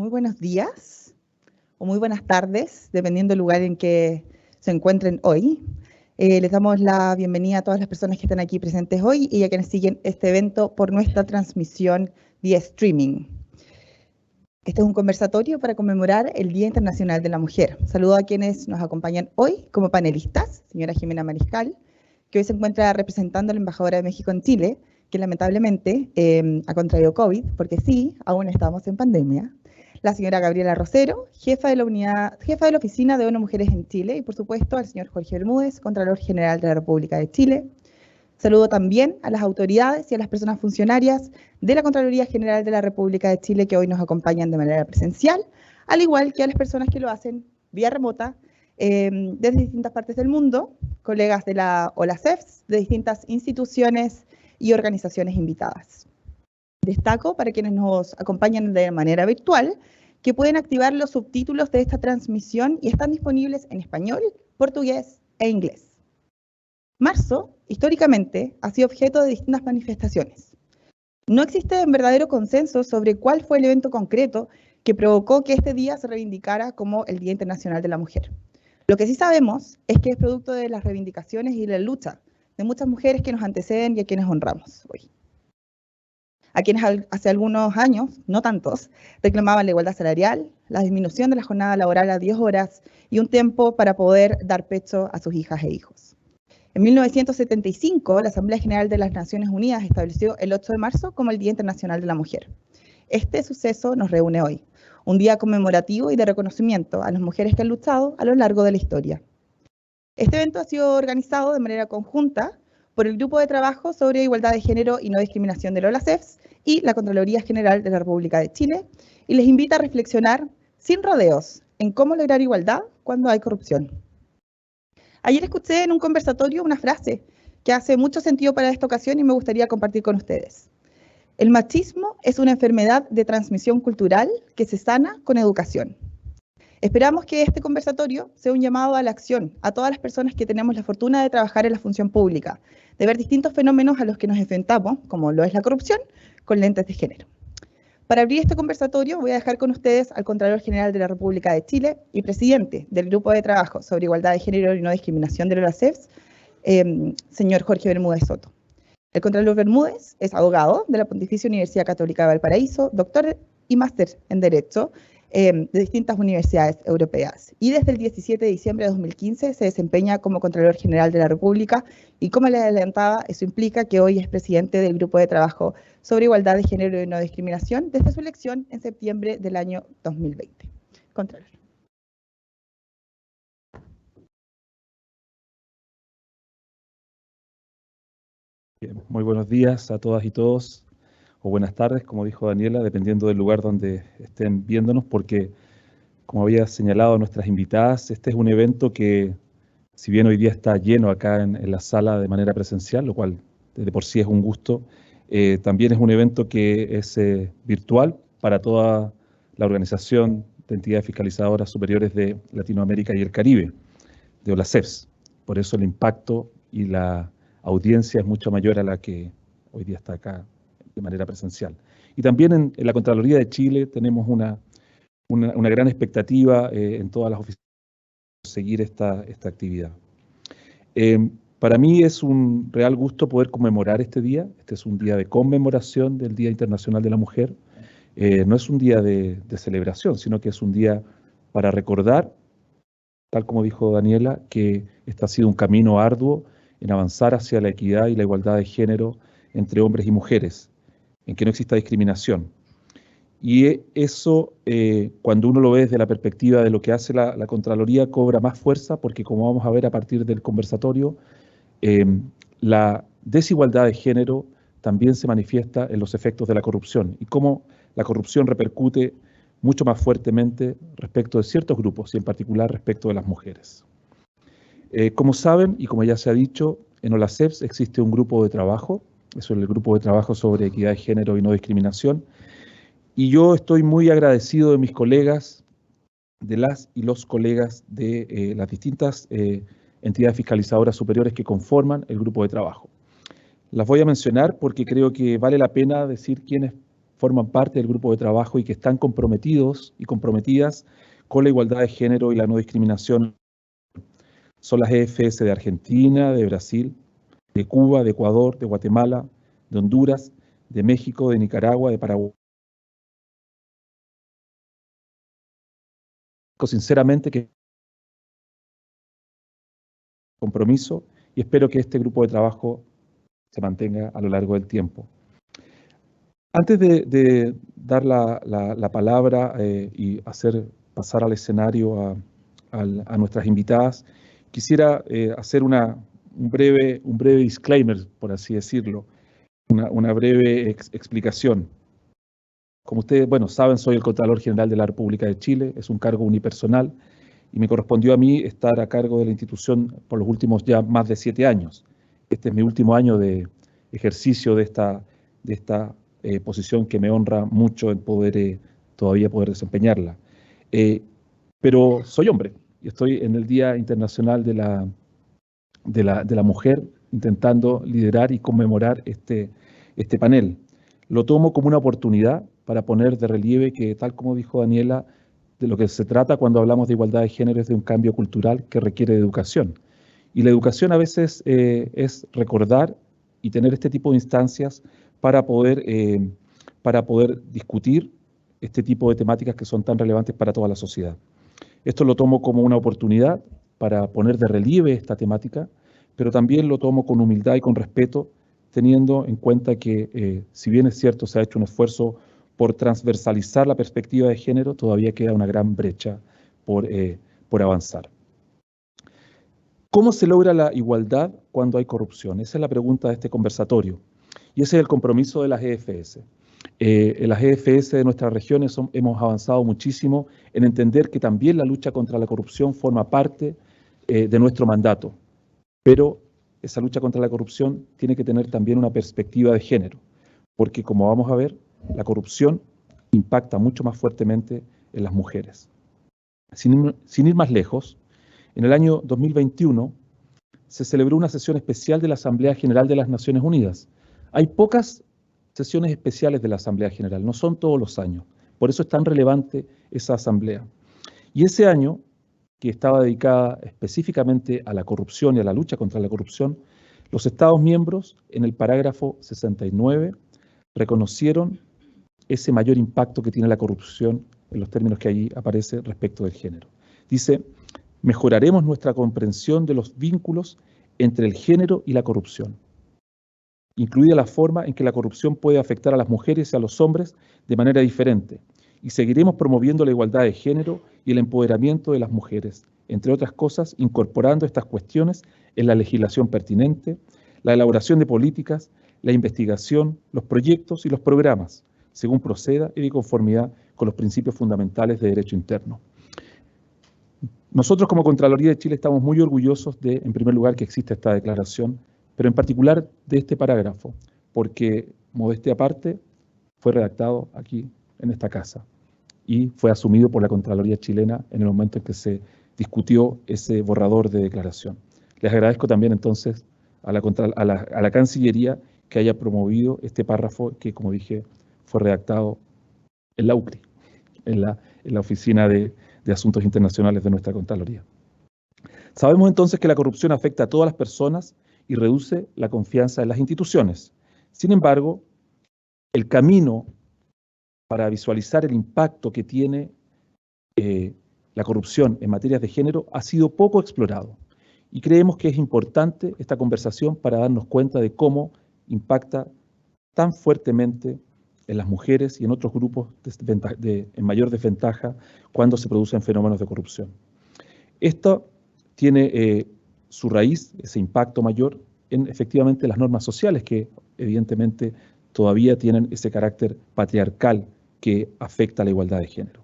muy buenos días o muy buenas tardes, dependiendo del lugar en que se encuentren hoy. Les damos la bienvenida a todas las personas que están aquí presentes hoy y a quienes siguen este evento por nuestra transmisión vía streaming. Este es un conversatorio para conmemorar el Día Internacional de la Mujer. Saludo a quienes nos acompañan hoy como panelistas, señora Jimena Mariscal, que hoy se encuentra representando a la embajadora de México en Chile, que lamentablemente ha contraído COVID, porque sí, aún estamos en pandemia. La señora Gabriela Rosero, jefa de la Oficina de ONU Mujeres en Chile, y por supuesto al señor Jorge Bermúdez, Contralor General de la República de Chile. Saludo también a las autoridades y a las personas funcionarias de la Contraloría General de la República de Chile que hoy nos acompañan de manera presencial, al igual que a las personas que lo hacen vía remota desde distintas partes del mundo, colegas de la OLACEFS, de distintas instituciones y organizaciones invitadas. Destaco para quienes nos acompañan de manera virtual que pueden activar los subtítulos de esta transmisión y están disponibles en español, portugués e inglés. Marzo, históricamente, ha sido objeto de distintas manifestaciones. No existe un verdadero consenso sobre cuál fue el evento concreto que provocó que este día se reivindicara como el Día Internacional de la Mujer. Lo que sí sabemos es que es producto de las reivindicaciones y la lucha de muchas mujeres que nos anteceden y a quienes honramos hoy. A quienes hace algunos años, no tantos, reclamaban la igualdad salarial, la disminución de la jornada laboral a 10 horas y un tiempo para poder dar pecho a sus hijas e hijos. En 1975, la Asamblea General de las Naciones Unidas estableció el 8 de marzo como el Día Internacional de la Mujer. Este suceso nos reúne hoy, un día conmemorativo y de reconocimiento a las mujeres que han luchado a lo largo de la historia. Este evento ha sido organizado de manera conjunta por el Grupo de Trabajo sobre Igualdad de Género y No Discriminación de la OLACEFS y la Contraloría General de la República de Chile, y les invita a reflexionar sin rodeos en cómo lograr igualdad cuando hay corrupción. Ayer escuché en un conversatorio una frase que hace mucho sentido para esta ocasión y me gustaría compartir con ustedes. El machismo es una enfermedad de transmisión cultural que se sana con educación. Esperamos que este conversatorio sea un llamado a la acción a todas las personas que tenemos la fortuna de trabajar en la función pública, de ver distintos fenómenos a los que nos enfrentamos, como lo es la corrupción, con lentes de género. Para abrir este conversatorio voy a dejar con ustedes al Contralor General de la República de Chile y presidente del Grupo de Trabajo sobre Igualdad de Género y No Discriminación de la OLACEFS, señor Jorge Bermúdez Soto. El Contralor Bermúdez es abogado de la Pontificia Universidad Católica de Valparaíso, doctor y máster en Derecho de distintas universidades europeas. Y desde el 17 de diciembre de 2015 se desempeña como Contralor General de la República y, como les adelantaba, eso implica que hoy es presidente del Grupo de Trabajo sobre Igualdad de Género y No Discriminación desde su elección en septiembre del año 2020. Contralor. Bien, muy buenos días a todas y todos, o buenas tardes, como dijo Daniela, dependiendo del lugar donde estén viéndonos, porque, como había señalado nuestras invitadas, este es un evento que, si bien hoy día está lleno acá en la sala de manera presencial, lo cual de por sí es un gusto, también es un evento que es virtual para toda la Organización de Entidades Fiscalizadoras Superiores de Latinoamérica y el Caribe, de OLACEFS. Por eso el impacto y la audiencia es mucho mayor a la que hoy día está acá de manera presencial. Y también en la Contraloría de Chile tenemos una gran expectativa en todas las oficinas de seguir esta actividad. Para mí es un real gusto poder conmemorar este día. Este es un día de conmemoración del Día Internacional de la Mujer. No es un día de celebración, sino que es un día para recordar, tal como dijo Daniela, que este ha sido un camino arduo en avanzar hacia la equidad y la igualdad de género entre hombres y mujeres, en que no exista discriminación. Y eso, cuando uno lo ve desde la perspectiva de lo que hace la Contraloría, cobra más fuerza, porque como vamos a ver a partir del conversatorio, la desigualdad de género también se manifiesta en los efectos de la corrupción y cómo la corrupción repercute mucho más fuertemente respecto de ciertos grupos y en particular respecto de las mujeres. Como saben, y como ya se ha dicho, en OLACEFS existe un grupo de trabajo, eso es el Grupo de Trabajo sobre Equidad de Género y No Discriminación, y yo estoy muy agradecido de mis colegas, de las y los colegas de las distintas entidades fiscalizadoras superiores que conforman el grupo de trabajo. Las voy a mencionar porque creo que vale la pena decir quiénes forman parte del grupo de trabajo y que están comprometidos y comprometidas con la igualdad de género y la no discriminación. Son las EFS de Argentina, de Brasil, de Cuba, de Ecuador, de Guatemala, de Honduras, de México, de Nicaragua, de Paraguay. Sinceramente que compromiso y espero que este grupo de trabajo se mantenga a lo largo del tiempo. Antes de dar la palabra y hacer pasar al escenario a nuestras invitadas, quisiera hacer un breve disclaimer, por así decirlo, una breve explicación. Como ustedes, bueno, saben, soy el Contralor General de la República de Chile, es un cargo unipersonal y me correspondió a mí estar a cargo de la institución por los últimos ya más de 7 años. Este es mi último año de ejercicio de esta posición que me honra mucho el poder todavía poder desempeñarla. Pero soy hombre y estoy en el Día Internacional de la Mujer intentando liderar y conmemorar este panel. Lo tomo como una oportunidad para poner de relieve que, tal como dijo Daniela, de lo que se trata cuando hablamos de igualdad de género es de un cambio cultural que requiere de educación. Y la educación a veces es recordar y tener este tipo de instancias para poder discutir este tipo de temáticas que son tan relevantes para toda la sociedad. Esto lo tomo como una oportunidad para poner de relieve esta temática, pero también lo tomo con humildad y con respeto, teniendo en cuenta que, si bien es cierto, se ha hecho un esfuerzo por transversalizar la perspectiva de género, todavía queda una gran brecha por avanzar. ¿Cómo se logra la igualdad cuando hay corrupción? Esa es la pregunta de este conversatorio. Y ese es el compromiso de las EFS. En las EFS de nuestras regiones hemos avanzado muchísimo en entender que también la lucha contra la corrupción forma parte de nuestro mandato. Pero esa lucha contra la corrupción tiene que tener también una perspectiva de género, porque como vamos a ver, la corrupción impacta mucho más fuertemente en las mujeres. Sin ir más lejos, en el año 2021 se celebró una sesión especial de la Asamblea General de las Naciones Unidas. Hay pocas sesiones especiales de la Asamblea General, no son todos los años. Por eso es tan relevante esa asamblea. Y ese año, que estaba dedicada específicamente a la corrupción y a la lucha contra la corrupción, los Estados miembros, en el parágrafo 69, reconocieron ese mayor impacto que tiene la corrupción en los términos que allí aparece respecto del género. Dice, mejoraremos nuestra comprensión de los vínculos entre el género y la corrupción, incluida la forma en que la corrupción puede afectar a las mujeres y a los hombres de manera diferente, y seguiremos promoviendo la igualdad de género y el empoderamiento de las mujeres, entre otras cosas, incorporando estas cuestiones en la legislación pertinente, la elaboración de políticas, la investigación, los proyectos y los programas, según proceda y de conformidad con los principios fundamentales de derecho interno. Nosotros como Contraloría de Chile estamos muy orgullosos de, en primer lugar, que existe esta declaración, pero en particular de este parágrafo, porque, modestia aparte, fue redactado aquí en esta casa y fue asumido por la Contraloría chilena en el momento en que se discutió ese borrador de declaración. Les agradezco también entonces a la Cancillería que haya promovido este párrafo que, como dije, fue redactado en la UCRI, en la Oficina de Asuntos Internacionales de nuestra Contraloría. Sabemos entonces que la corrupción afecta a todas las personas y reduce la confianza en las instituciones. Sin embargo, el camino para visualizar el impacto que tiene la corrupción en materias de género ha sido poco explorado. Y creemos que es importante esta conversación para darnos cuenta de cómo impacta tan fuertemente en las mujeres y en otros grupos en mayor desventaja cuando se producen fenómenos de corrupción. Esto tiene su raíz, ese impacto mayor, en efectivamente las normas sociales que evidentemente todavía tienen ese carácter patriarcal que afecta a la igualdad de género.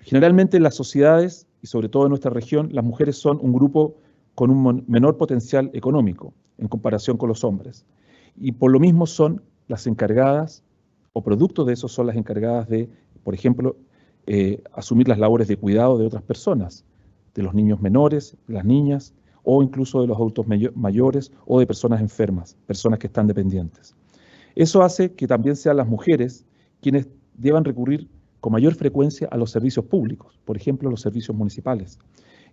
Generalmente en las sociedades, y sobre todo en nuestra región, las mujeres son un grupo con un menor potencial económico en comparación con los hombres. Y por lo mismo son las encargadas, o producto de eso son las encargadas de, por ejemplo, asumir las labores de cuidado de otras personas, de los niños menores, de las niñas, o incluso de los adultos mayores o de personas enfermas, personas que están dependientes. Eso hace que también sean las mujeres quienes deban recurrir con mayor frecuencia a los servicios públicos, por ejemplo, los servicios municipales.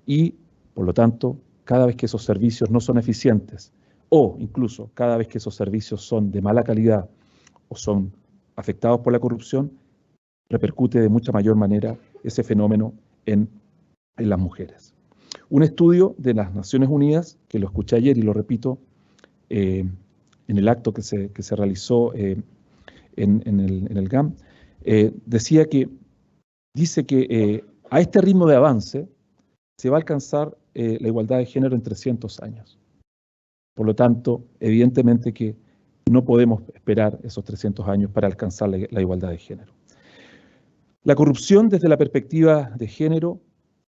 Y, por lo tanto, cada vez que esos servicios no son eficientes o incluso cada vez que esos servicios son de mala calidad o son afectados por la corrupción, repercute de mucha mayor manera ese fenómeno en las mujeres. Un estudio de las Naciones Unidas, que lo escuché ayer y lo repito en el acto que se realizó en el GAM, dice que a este ritmo de avance se va a alcanzar la igualdad de género en 300 años. Por lo tanto, evidentemente que no podemos esperar esos 300 años para alcanzar la igualdad de género. La corrupción desde la perspectiva de género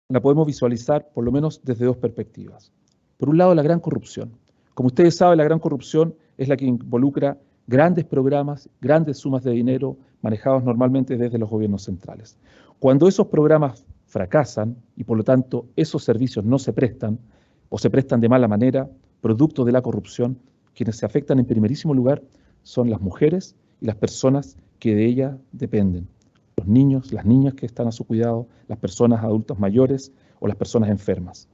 la podemos visualizar por lo menos desde dos perspectivas. Por un lado, la gran corrupción. Como ustedes saben, la gran corrupción es la que involucra grandes programas, grandes sumas de dinero manejados normalmente desde los gobiernos centrales. Cuando esos programas fracasan y por lo tanto esos servicios no se prestan o se prestan de mala manera, producto de la corrupción, quienes se afectan en primerísimo lugar son las mujeres y las personas que de ellas dependen. Los niños, las niñas que están a su cuidado, las personas adultas mayores o las personas enfermas.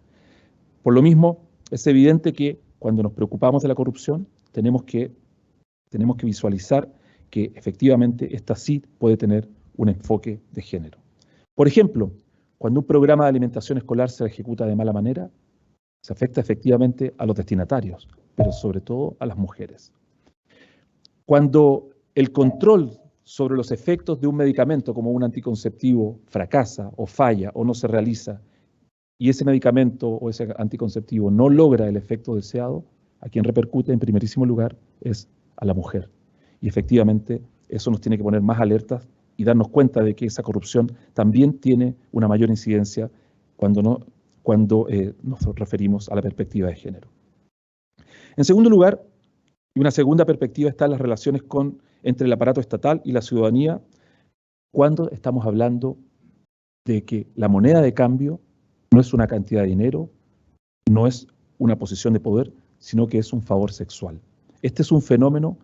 Por lo mismo, es evidente que cuando nos preocupamos de la corrupción, tenemos que visualizar que efectivamente esta sí puede tener un enfoque de género. Por ejemplo, cuando un programa de alimentación escolar se ejecuta de mala manera, se afecta efectivamente a los destinatarios, pero sobre todo a las mujeres. Cuando el control sobre los efectos de un medicamento como un anticonceptivo fracasa o falla o no se realiza, y ese medicamento o ese anticonceptivo no logra el efecto deseado, a quien repercute en primerísimo lugar es a la mujer. Y efectivamente eso nos tiene que poner más alertas y darnos cuenta de que esa corrupción también tiene una mayor incidencia cuando nos referimos a la perspectiva de género. En segundo lugar, y una segunda perspectiva está en las relaciones entre el aparato estatal y la ciudadanía, cuando estamos hablando de que la moneda de cambio no es una cantidad de dinero, no es una posición de poder, sino que es un favor sexual. Este es un fenómeno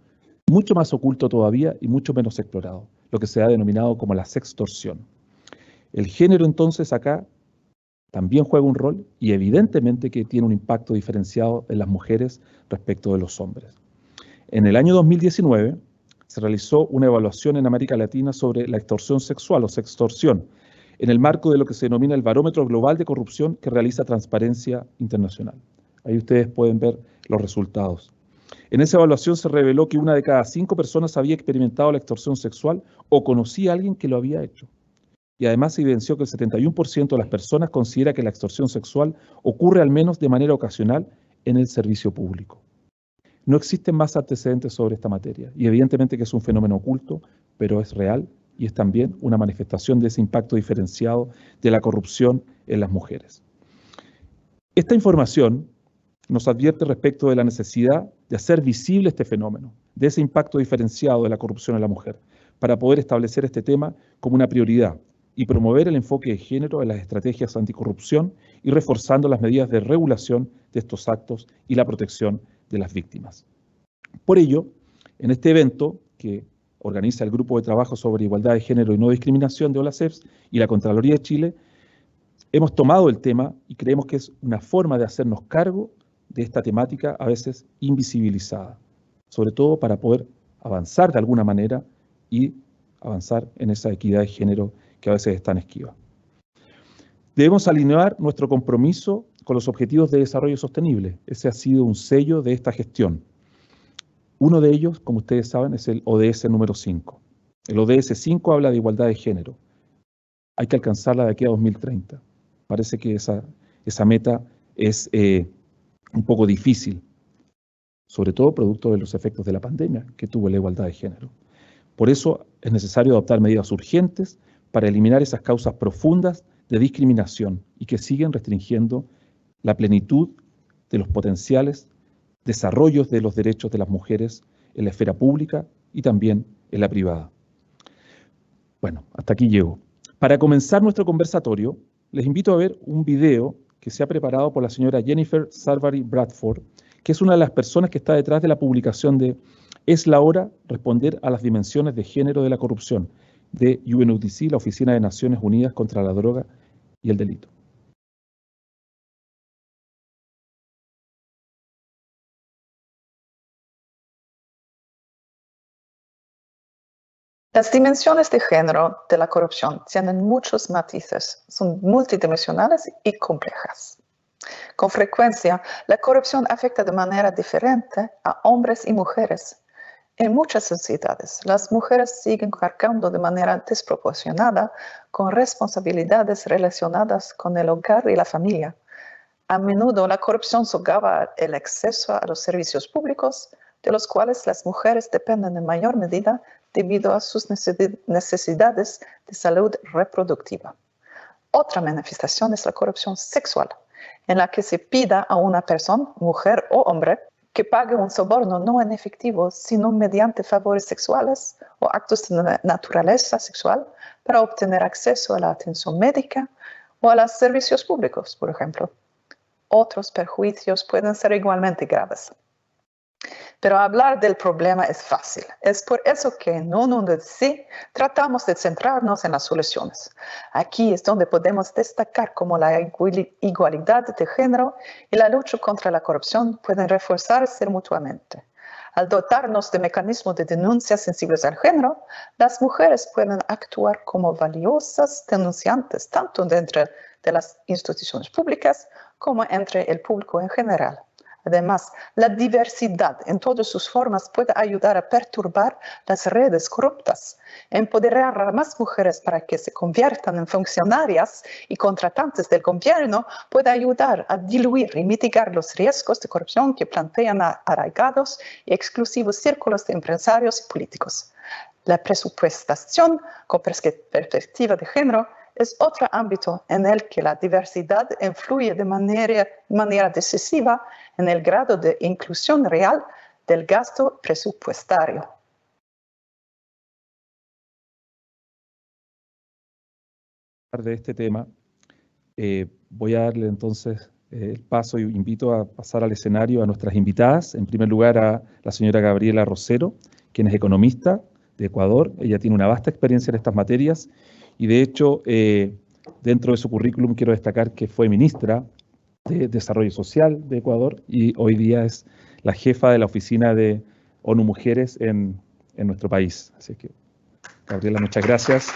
mucho más oculto todavía y mucho menos explorado, lo que se ha denominado como la sextorsión. El género entonces acá también juega un rol y evidentemente que tiene un impacto diferenciado en las mujeres respecto de los hombres. En el año 2019 se realizó una evaluación en América Latina sobre la extorsión sexual o sextorsión, en el marco de lo que se denomina el Barómetro Global de Corrupción que realiza Transparencia Internacional. Ahí ustedes pueden ver los resultados. En esa evaluación se reveló que 1 de cada 5 personas había experimentado la extorsión sexual o conocía a alguien que lo había hecho. Y además se evidenció que el 71% de las personas considera que la extorsión sexual ocurre al menos de manera ocasional en el servicio público. No existen más antecedentes sobre esta materia y evidentemente que es un fenómeno oculto, pero es real y es también una manifestación de ese impacto diferenciado de la corrupción en las mujeres. Esta información nos advierte respecto de la necesidad de hacer visible este fenómeno, de ese impacto diferenciado de la corrupción en la mujer, para poder establecer este tema como una prioridad y promover el enfoque de género en las estrategias anticorrupción y reforzando las medidas de regulación de estos actos y la protección de las víctimas. Por ello, en este evento que organiza el Grupo de Trabajo sobre Igualdad de Género y No Discriminación de OLACEPS y la Contraloría de Chile, hemos tomado el tema y creemos que es una forma de hacernos cargo de esta temática a veces invisibilizada, sobre todo para poder avanzar de alguna manera y avanzar en esa equidad de género que a veces es tan esquiva. Debemos alinear nuestro compromiso con los Objetivos de Desarrollo Sostenible. Ese ha sido un sello de esta gestión. Uno de ellos, como ustedes saben, es el ODS número 5. El ODS 5 habla de igualdad de género. Hay que alcanzarla de aquí a 2030. Parece que esa meta es un poco difícil, sobre todo producto de los efectos de la pandemia que tuvo la igualdad de género. Por eso es necesario adoptar medidas urgentes para eliminar esas causas profundas de discriminación y que siguen restringiendo la plenitud de los potenciales desarrollos de los derechos de las mujeres en la esfera pública y también en la privada. Bueno, hasta aquí llego. Para comenzar nuestro conversatorio, les invito a ver un video que se ha preparado por la señora Jennifer Sarvary Bradford, que es una de las personas que está detrás de la publicación de Es la hora de responder a las dimensiones de género de la corrupción de UNODC, la Oficina de Naciones Unidas contra la Droga y el Delito. Las dimensiones de género de la corrupción tienen muchos matices, son multidimensionales y complejas. Con frecuencia, la corrupción afecta de manera diferente a hombres y mujeres. En muchas sociedades, las mujeres siguen cargando de manera desproporcionada con responsabilidades relacionadas con el hogar y la familia. A menudo la corrupción socava el acceso a los servicios públicos, de los cuales las mujeres dependen en mayor medida debido a sus necesidades de salud reproductiva. Otra manifestación es la corrupción sexual, en la que se pida a una persona, mujer o hombre, que pague un soborno no en efectivo, sino mediante favores sexuales o actos de naturaleza sexual para obtener acceso a la atención médica o a los servicios públicos, por ejemplo. Otros perjuicios pueden ser igualmente graves. Pero hablar del problema es fácil. Es por eso que en UNODC tratamos de centrarnos en las soluciones. Aquí es donde podemos destacar cómo la igualdad de género y la lucha contra la corrupción pueden reforzarse mutuamente. Al dotarnos de mecanismos de denuncia sensibles al género, las mujeres pueden actuar como valiosas denunciantes, tanto dentro de las instituciones públicas como entre el público en general. Además, la diversidad en todas sus formas puede ayudar a perturbar las redes corruptas. Empoderar a más mujeres para que se conviertan en funcionarias y contratantes del gobierno puede ayudar a diluir y mitigar los riesgos de corrupción que plantean arraigados y exclusivos círculos de empresarios y políticos. La presupuestación con perspectiva de género es otro ámbito en el que la diversidad influye de manera decisiva en el grado de inclusión real del gasto presupuestario. De este tema, voy a darle entonces el paso y invito a pasar al escenario a nuestras invitadas. En primer lugar, a la señora Gabriela Rosero, quien es economista de Ecuador. Ella tiene una vasta experiencia en estas materias y, de hecho, dentro de su currículum quiero destacar que fue ministra de Desarrollo Social de Ecuador y hoy día es la jefa de la oficina de ONU Mujeres en nuestro país. Así que, Gabriela, muchas gracias.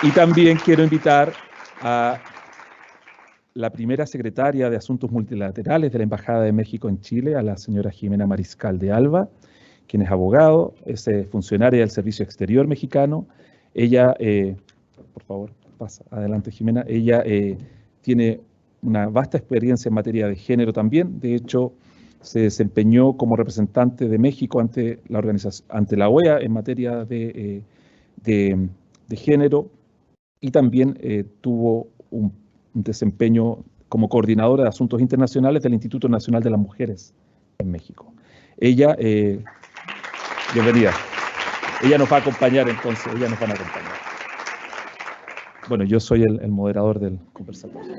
Y también quiero invitar a la primera secretaria de Asuntos Multilaterales de la Embajada de México en Chile, a la señora Jimena Mariscal de Alba, quien es abogado, es funcionaria del Servicio Exterior mexicano. Ella, por favor, pasa adelante, Jimena. Ella tiene una vasta experiencia en materia de género también. De hecho, se desempeñó como representante de México ante la OEA en materia de género y también tuvo un desempeño como coordinadora de asuntos internacionales del Instituto Nacional de las Mujeres en México. Ella, bienvenida. Ella nos va a acompañar entonces, ella nos van a acompañar. Bueno, yo soy el moderador del conversatorio.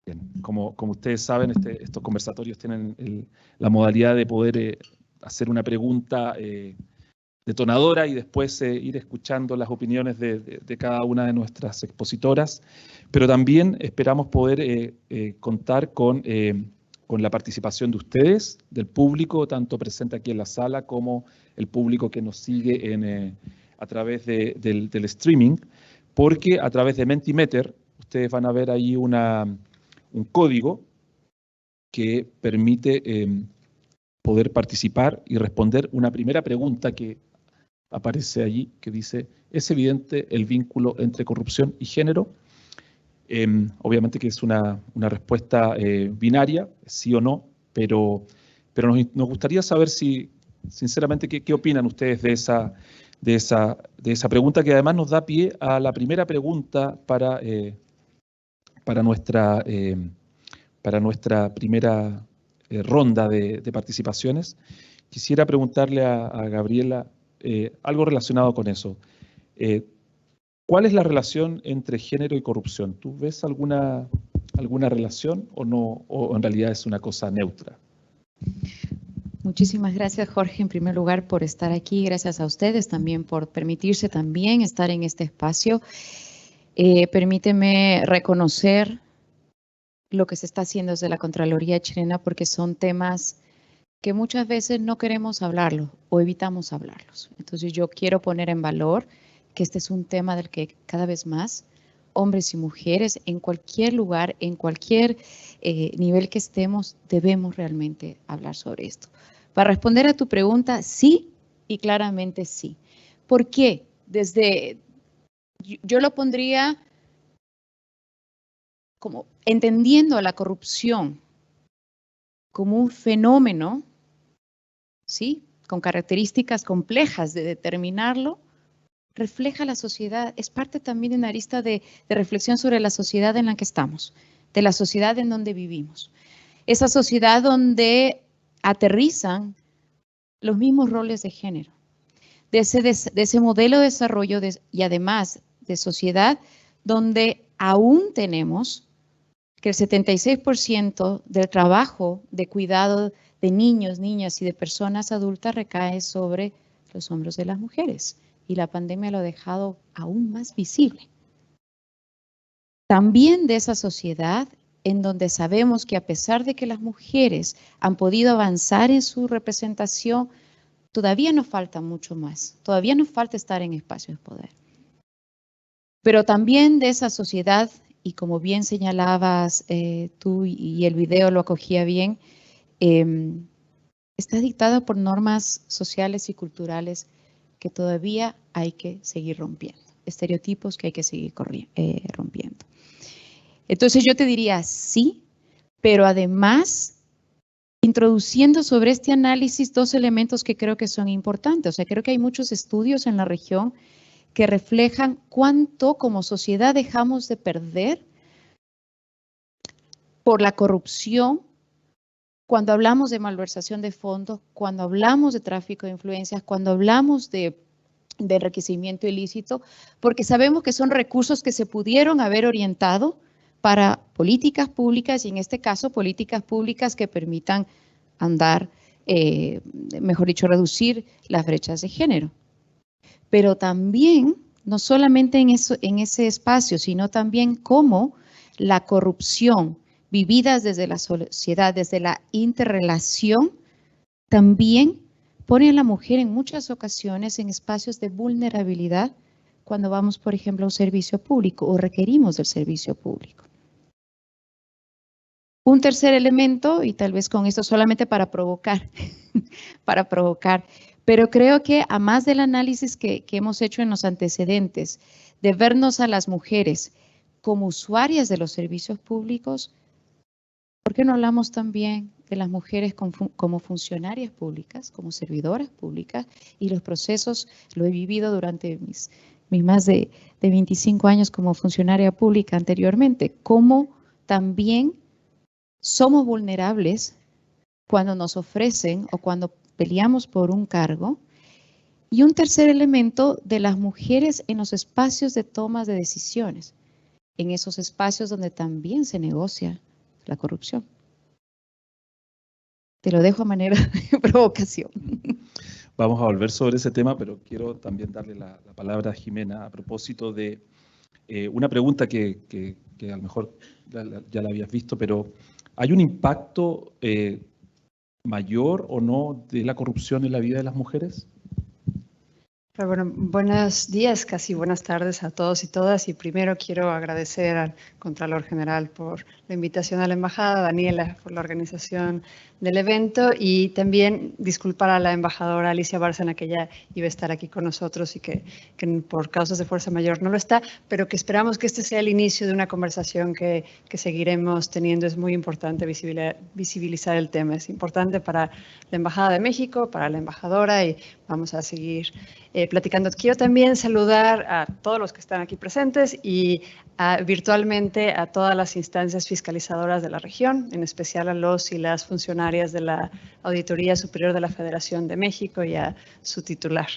Bien. Como ustedes saben, estos conversatorios tienen la modalidad de poder hacer una pregunta detonadora y después ir escuchando las opiniones de cada una de nuestras expositoras, pero también esperamos poder contar con la participación de ustedes, del público, tanto presente aquí en la sala como el público que nos sigue a través del streaming, porque a través de Mentimeter ustedes van a ver ahí un código que permite poder participar y responder una primera pregunta que aparece allí, que dice: ¿es evidente el vínculo entre corrupción y género? Obviamente que es una respuesta binaria, sí o no, pero nos gustaría saber si, sinceramente, qué opinan ustedes de esa pregunta, que además nos da pie a la primera pregunta para nuestra primera ronda de participaciones. Quisiera preguntarle a Gabriela algo relacionado con eso. ¿Cuál es la relación entre género y corrupción? ¿Tú ves alguna relación o no, o en realidad es una cosa neutra? Muchísimas gracias, Jorge, en primer lugar, por estar aquí. Gracias a ustedes también por permitirse también estar en este espacio. Permíteme reconocer lo que se está haciendo desde la Contraloría chilena, porque son temas que muchas veces no queremos hablarlos o evitamos hablarlos. Entonces yo quiero poner en valor que este es un tema del que cada vez más hombres y mujeres en cualquier lugar, en cualquier nivel que estemos, debemos realmente hablar sobre esto. Para responder a tu pregunta, sí y claramente sí. ¿Por qué? Yo lo pondría como entendiendo a la corrupción como un fenómeno, ¿sí?, con características complejas de determinarlo, refleja la sociedad, es parte también de una arista de reflexión sobre la sociedad en la que estamos, de la sociedad en donde vivimos. Esa sociedad donde aterrizan los mismos roles de género, de ese modelo de desarrollo y además de sociedad donde aún tenemos que el 76% del trabajo de cuidado de niños, niñas y de personas adultas recae sobre los hombros de las mujeres. Y la pandemia lo ha dejado aún más visible. También de esa sociedad en donde sabemos que a pesar de que las mujeres han podido avanzar en su representación, todavía nos falta mucho más. Todavía nos falta estar en espacios de poder. Pero también de esa sociedad, y como bien señalabas tú y el video lo acogía bien, está dictada por normas sociales y culturales que todavía hay que seguir rompiendo, estereotipos que hay que seguir rompiendo. Entonces yo te diría sí, pero además introduciendo sobre este análisis dos elementos que creo que son importantes. O sea, creo que hay muchos estudios en la región que reflejan cuánto como sociedad dejamos de perder por la corrupción cuando hablamos de malversación de fondos, cuando hablamos de tráfico de influencias, cuando hablamos de enriquecimiento ilícito, porque sabemos que son recursos que se pudieron haber orientado para políticas públicas y en este caso políticas públicas que permitan andar, mejor dicho, reducir las brechas de género. Pero también, no solamente en ese espacio, sino también cómo la corrupción vividas desde la sociedad, desde la interrelación, también pone a la mujer en muchas ocasiones en espacios de vulnerabilidad cuando vamos, por ejemplo, a un servicio público o requerimos del servicio público. Un tercer elemento, y tal vez con esto solamente para provocar, pero creo que a más del análisis que hemos hecho en los antecedentes, de vernos a las mujeres como usuarias de los servicios públicos, ¿por qué no hablamos también de las mujeres como funcionarias públicas, como servidoras públicas? Y los procesos, lo he vivido durante mis más de 25 años como funcionaria pública anteriormente, cómo también somos vulnerables cuando nos ofrecen o cuando peleamos por un cargo. Y un tercer elemento de las mujeres en los espacios de toma de decisiones, en esos espacios donde también se negocia la corrupción. Te lo dejo a manera de provocación. Vamos a volver sobre ese tema, pero quiero también darle la palabra a Jimena a propósito de una pregunta que a lo mejor ya la habías visto, pero ¿hay un impacto mayor o no de la corrupción en la vida de las mujeres? Bueno, buenos días, casi buenas tardes a todos y todas. Y primero quiero agradecer al Contralor General por la invitación a la Embajada, a Daniela por la organización del evento y también disculpar a la embajadora Alicia Bárcena que ya iba a estar aquí con nosotros y que por causas de fuerza mayor no lo está, pero que esperamos que este sea el inicio de una conversación que seguiremos teniendo. Es muy importante visibilizar el tema. Es importante para la Embajada de México, para la embajadora y vamos a seguir platicando. Quiero también saludar a todos los que están aquí presentes y virtualmente a todas las instancias fiscalizadoras de la región, en especial a los y las funcionarias de la Auditoría Superior de la Federación de México y a su titular.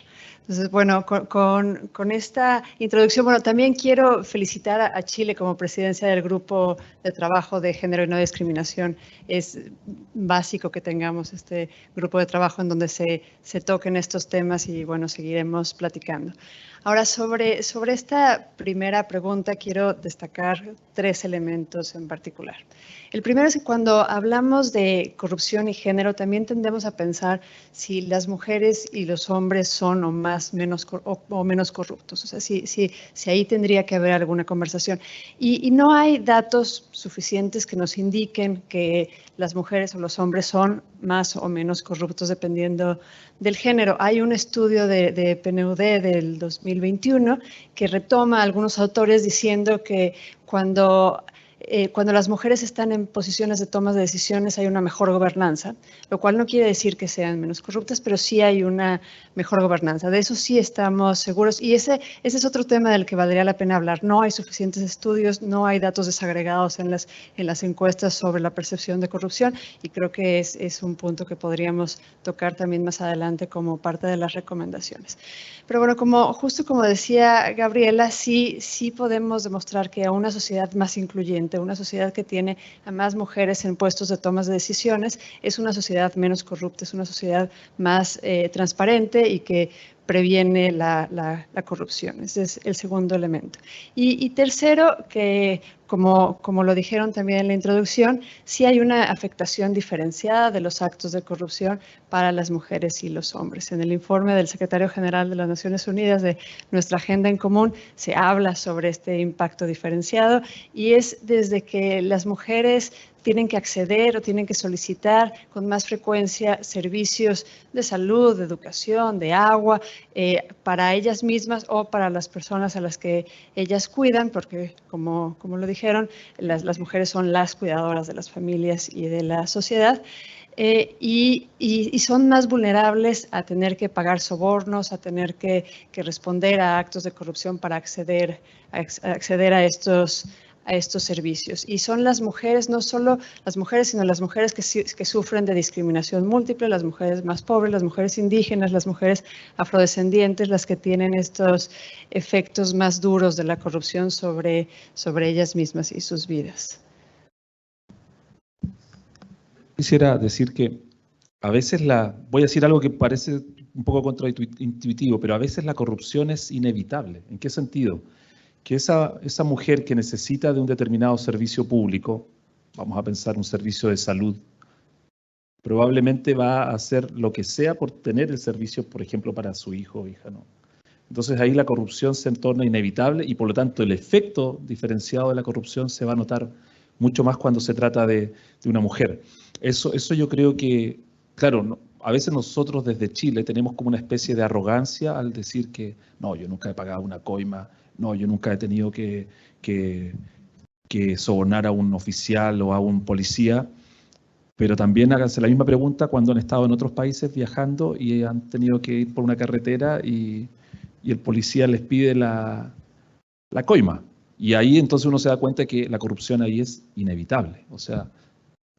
Entonces, bueno, con esta introducción, bueno, también quiero felicitar a Chile como presidencia del Grupo de Trabajo de Género y No Discriminación. Es básico que tengamos este grupo de trabajo en donde se toquen estos temas y, bueno, seguiremos platicando. Ahora, sobre esta primera pregunta, quiero destacar 3 elementos en particular. El primero es que cuando hablamos de corrupción y género, también tendemos a pensar si las mujeres y los hombres son o menos corruptos. O sea, si ahí tendría que haber alguna conversación. Y no hay datos suficientes que nos indiquen que las mujeres o los hombres son más o menos corruptos dependiendo del género. Hay un estudio de PNUD del 2021 que retoma a algunos autores diciendo que cuando las mujeres están en posiciones de toma de decisiones hay una mejor gobernanza, lo cual no quiere decir que sean menos corruptas, pero sí hay una mejor gobernanza. De eso sí estamos seguros. Y ese es otro tema del que valdría la pena hablar. No hay suficientes estudios, no hay datos desagregados en las encuestas sobre la percepción de corrupción, y creo que es un punto que podríamos tocar también más adelante como parte de las recomendaciones. Pero bueno, justo como decía Gabriela, sí podemos demostrar que a una sociedad más incluyente, una sociedad que tiene a más mujeres en puestos de tomas de decisiones, es una sociedad menos corrupta, es una sociedad más transparente y que previene la corrupción. Ese es el segundo elemento. Y tercero, que como lo dijeron también en la introducción, sí hay una afectación diferenciada de los actos de corrupción para las mujeres y los hombres. En el informe del Secretario General de las Naciones Unidas de nuestra Agenda en Común se habla sobre este impacto diferenciado, y es desde que las mujeres tienen que acceder o tienen que solicitar con más frecuencia servicios de salud, de educación, de agua, para ellas mismas o para las personas a las que ellas cuidan, porque como lo dijeron, las mujeres son las cuidadoras de las familias y de la sociedad. Y son más vulnerables a tener que pagar sobornos, a tener que responder a actos de corrupción para acceder a estos servicios. Y son las mujeres, no solo las mujeres, sino las mujeres que sufren de discriminación múltiple, las mujeres más pobres, las mujeres indígenas, las mujeres afrodescendientes, las que tienen estos efectos más duros de la corrupción sobre ellas mismas y sus vidas. Quisiera decir que a veces voy a decir algo que parece un poco contraintuitivo, pero a veces la corrupción es inevitable. ¿En qué sentido? Que esa mujer que necesita de un determinado servicio público, vamos a pensar un servicio de salud, probablemente va a hacer lo que sea por tener el servicio, por ejemplo, para su hijo o hija, ¿no? Entonces ahí la corrupción se torna inevitable y por lo tanto el efecto diferenciado de la corrupción se va a notar mucho más cuando se trata de una mujer. Eso yo creo que, claro, a veces nosotros desde Chile tenemos como una especie de arrogancia al decir que no, yo nunca he pagado una coima, no, yo nunca he tenido que sobornar a un oficial o a un policía, pero también háganse la misma pregunta cuando han estado en otros países viajando y han tenido que ir por una carretera y el policía les pide la coima. Y ahí entonces uno se da cuenta de que la corrupción ahí es inevitable. O sea,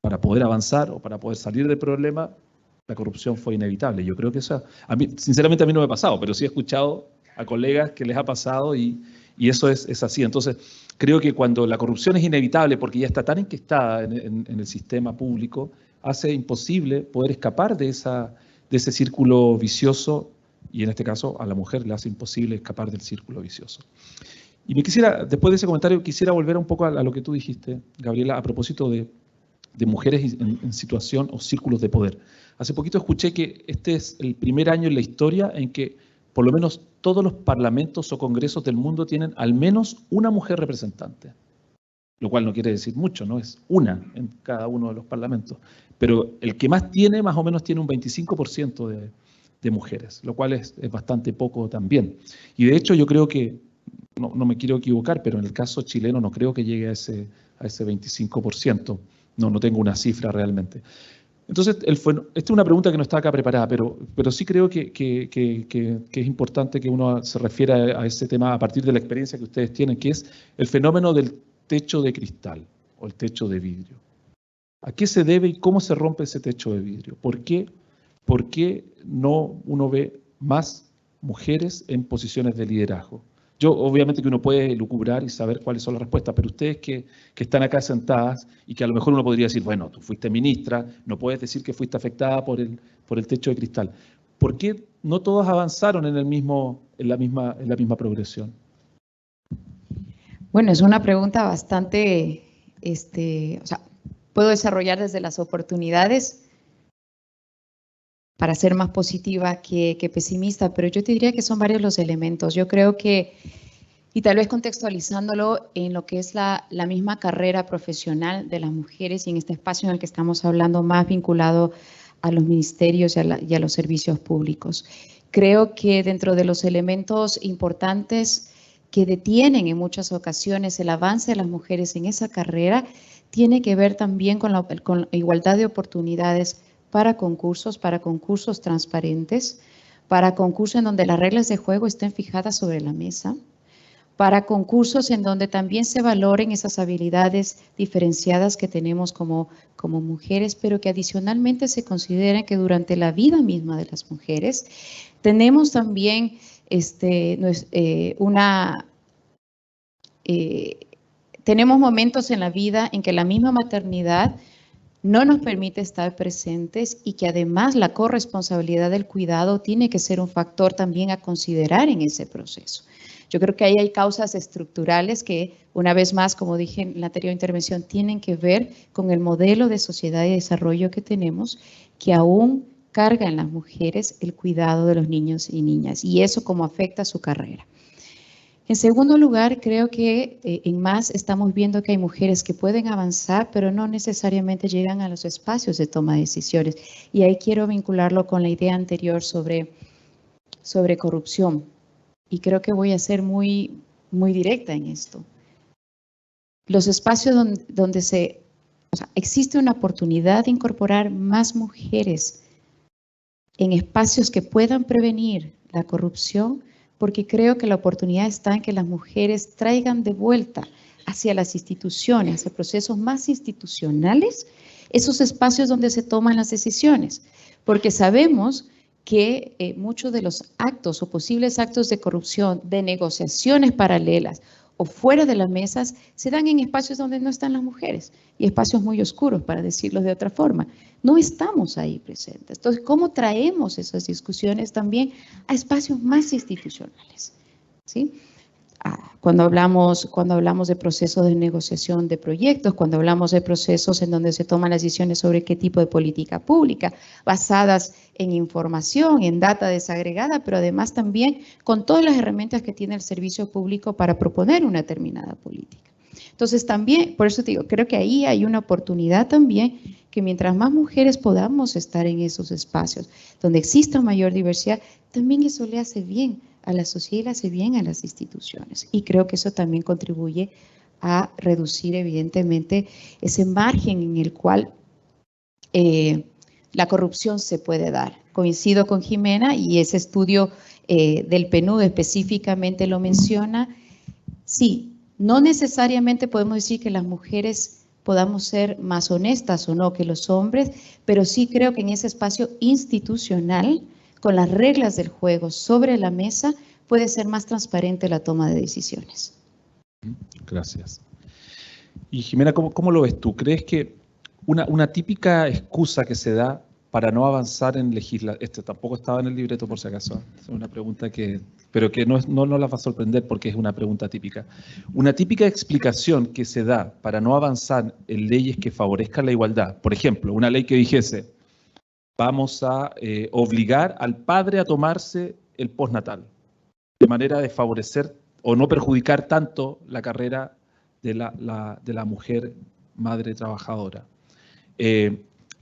para poder avanzar o para poder salir del problema, la corrupción fue inevitable. Yo creo que eso, sinceramente a mí no me ha pasado, pero sí he escuchado a colegas que les ha pasado y eso es así. Entonces, creo que cuando la corrupción es inevitable porque ya está tan enquistada en el sistema público, hace imposible poder escapar de ese círculo vicioso, y en este caso a la mujer le hace imposible escapar del círculo vicioso. Y después de ese comentario, quisiera volver un poco a lo que tú dijiste, Gabriela, a propósito de mujeres en situación o círculos de poder. Hace poquito escuché que este es el primer año en la historia en que por lo menos todos los parlamentos o congresos del mundo tienen al menos una mujer representante, lo cual no quiere decir mucho, ¿no? Es una en cada uno de los parlamentos. Pero el que más tiene, más o menos tiene un 25% de mujeres, lo cual es bastante poco también. Y de hecho yo creo que, no me quiero equivocar, pero en el caso chileno no creo que llegue a ese 25%. No tengo una cifra realmente. Entonces, esta es una pregunta que no está acá preparada, pero sí creo que es importante que uno se refiera a ese tema a partir de la experiencia que ustedes tienen, que es el fenómeno del techo de cristal o el techo de vidrio. ¿A qué se debe y cómo se rompe ese techo de vidrio? ¿Por qué no uno ve más mujeres en posiciones de liderazgo? Yo, obviamente que uno puede lucubrar y saber cuáles son las respuestas, pero ustedes que están acá sentadas y que a lo mejor uno podría decir, bueno, tú fuiste ministra, no puedes decir que fuiste afectada por el techo de cristal. ¿Por qué no todas avanzaron en la misma progresión? Bueno, es una pregunta bastante, o sea, puedo desarrollar desde las oportunidades para ser más positiva que pesimista, pero yo te diría que son varios los elementos. Yo creo que, y tal vez contextualizándolo en lo que es la misma carrera profesional de las mujeres y en este espacio en el que estamos hablando más vinculado a los ministerios y a los servicios públicos. Creo que dentro de los elementos importantes que detienen en muchas ocasiones el avance de las mujeres en esa carrera tiene que ver también con la igualdad de oportunidades para concursos transparentes, para concursos en donde las reglas de juego estén fijadas sobre la mesa, para concursos en donde también se valoren esas habilidades diferenciadas que tenemos como mujeres, pero que adicionalmente se consideren que durante la vida misma de las mujeres tenemos también tenemos momentos en la vida en que la misma maternidad no nos permite estar presentes y que además la corresponsabilidad del cuidado tiene que ser un factor también a considerar en ese proceso. Yo creo que ahí hay causas estructurales que, una vez más, como dije en la anterior intervención, tienen que ver con el modelo de sociedad y desarrollo que tenemos, que aún carga en las mujeres el cuidado de los niños y niñas, y eso cómo afecta su carrera. En segundo lugar, creo que en más estamos viendo que hay mujeres que pueden avanzar, pero no necesariamente llegan a los espacios de toma de decisiones. Y ahí quiero vincularlo con la idea anterior sobre corrupción. Y creo que voy a ser muy directa en esto. Los espacios donde existe una oportunidad de incorporar más mujeres en espacios que puedan prevenir la corrupción, porque creo que la oportunidad está en que las mujeres traigan de vuelta hacia las instituciones, hacia procesos más institucionales, esos espacios donde se toman las decisiones, porque sabemos que muchos de los actos o posibles actos de corrupción, de negociaciones paralelas o fuera de las mesas, se dan en espacios donde no están las mujeres y espacios muy oscuros, para decirlo de otra forma. No estamos ahí presentes. Entonces, ¿cómo traemos esas discusiones también a espacios más institucionales? ¿Sí? Cuando hablamos de procesos de negociación de proyectos, cuando hablamos de procesos en donde se toman las decisiones sobre qué tipo de política pública, basadas en información, en data desagregada, pero además también con todas las herramientas que tiene el servicio público para proponer una determinada política. Entonces también, por eso te digo, creo que ahí hay una oportunidad también que mientras más mujeres podamos estar en esos espacios donde exista mayor diversidad, también eso le hace bien a la sociedad y le hace bien a las instituciones. Y creo que eso también contribuye a reducir evidentemente ese margen en el cual la corrupción se puede dar. Coincido con Jimena y ese estudio del PNUD específicamente lo menciona. Sí, no necesariamente podemos decir que las mujeres podamos ser más honestas o no que los hombres, pero sí creo que en ese espacio institucional, con las reglas del juego sobre la mesa, puede ser más transparente la toma de decisiones. Gracias. Y Jimena, ¿cómo lo ves tú? ¿Crees que una típica excusa que se da para no avanzar en legislación, esto tampoco estaba en el libreto por si acaso, es una pregunta pero que no la va a sorprender porque es una pregunta típica. Una típica explicación que se da para no avanzar en leyes que favorezcan la igualdad, por ejemplo, una ley que dijese, vamos a obligar al padre a tomarse el postnatal, de manera de favorecer o no perjudicar tanto la carrera de la mujer madre trabajadora.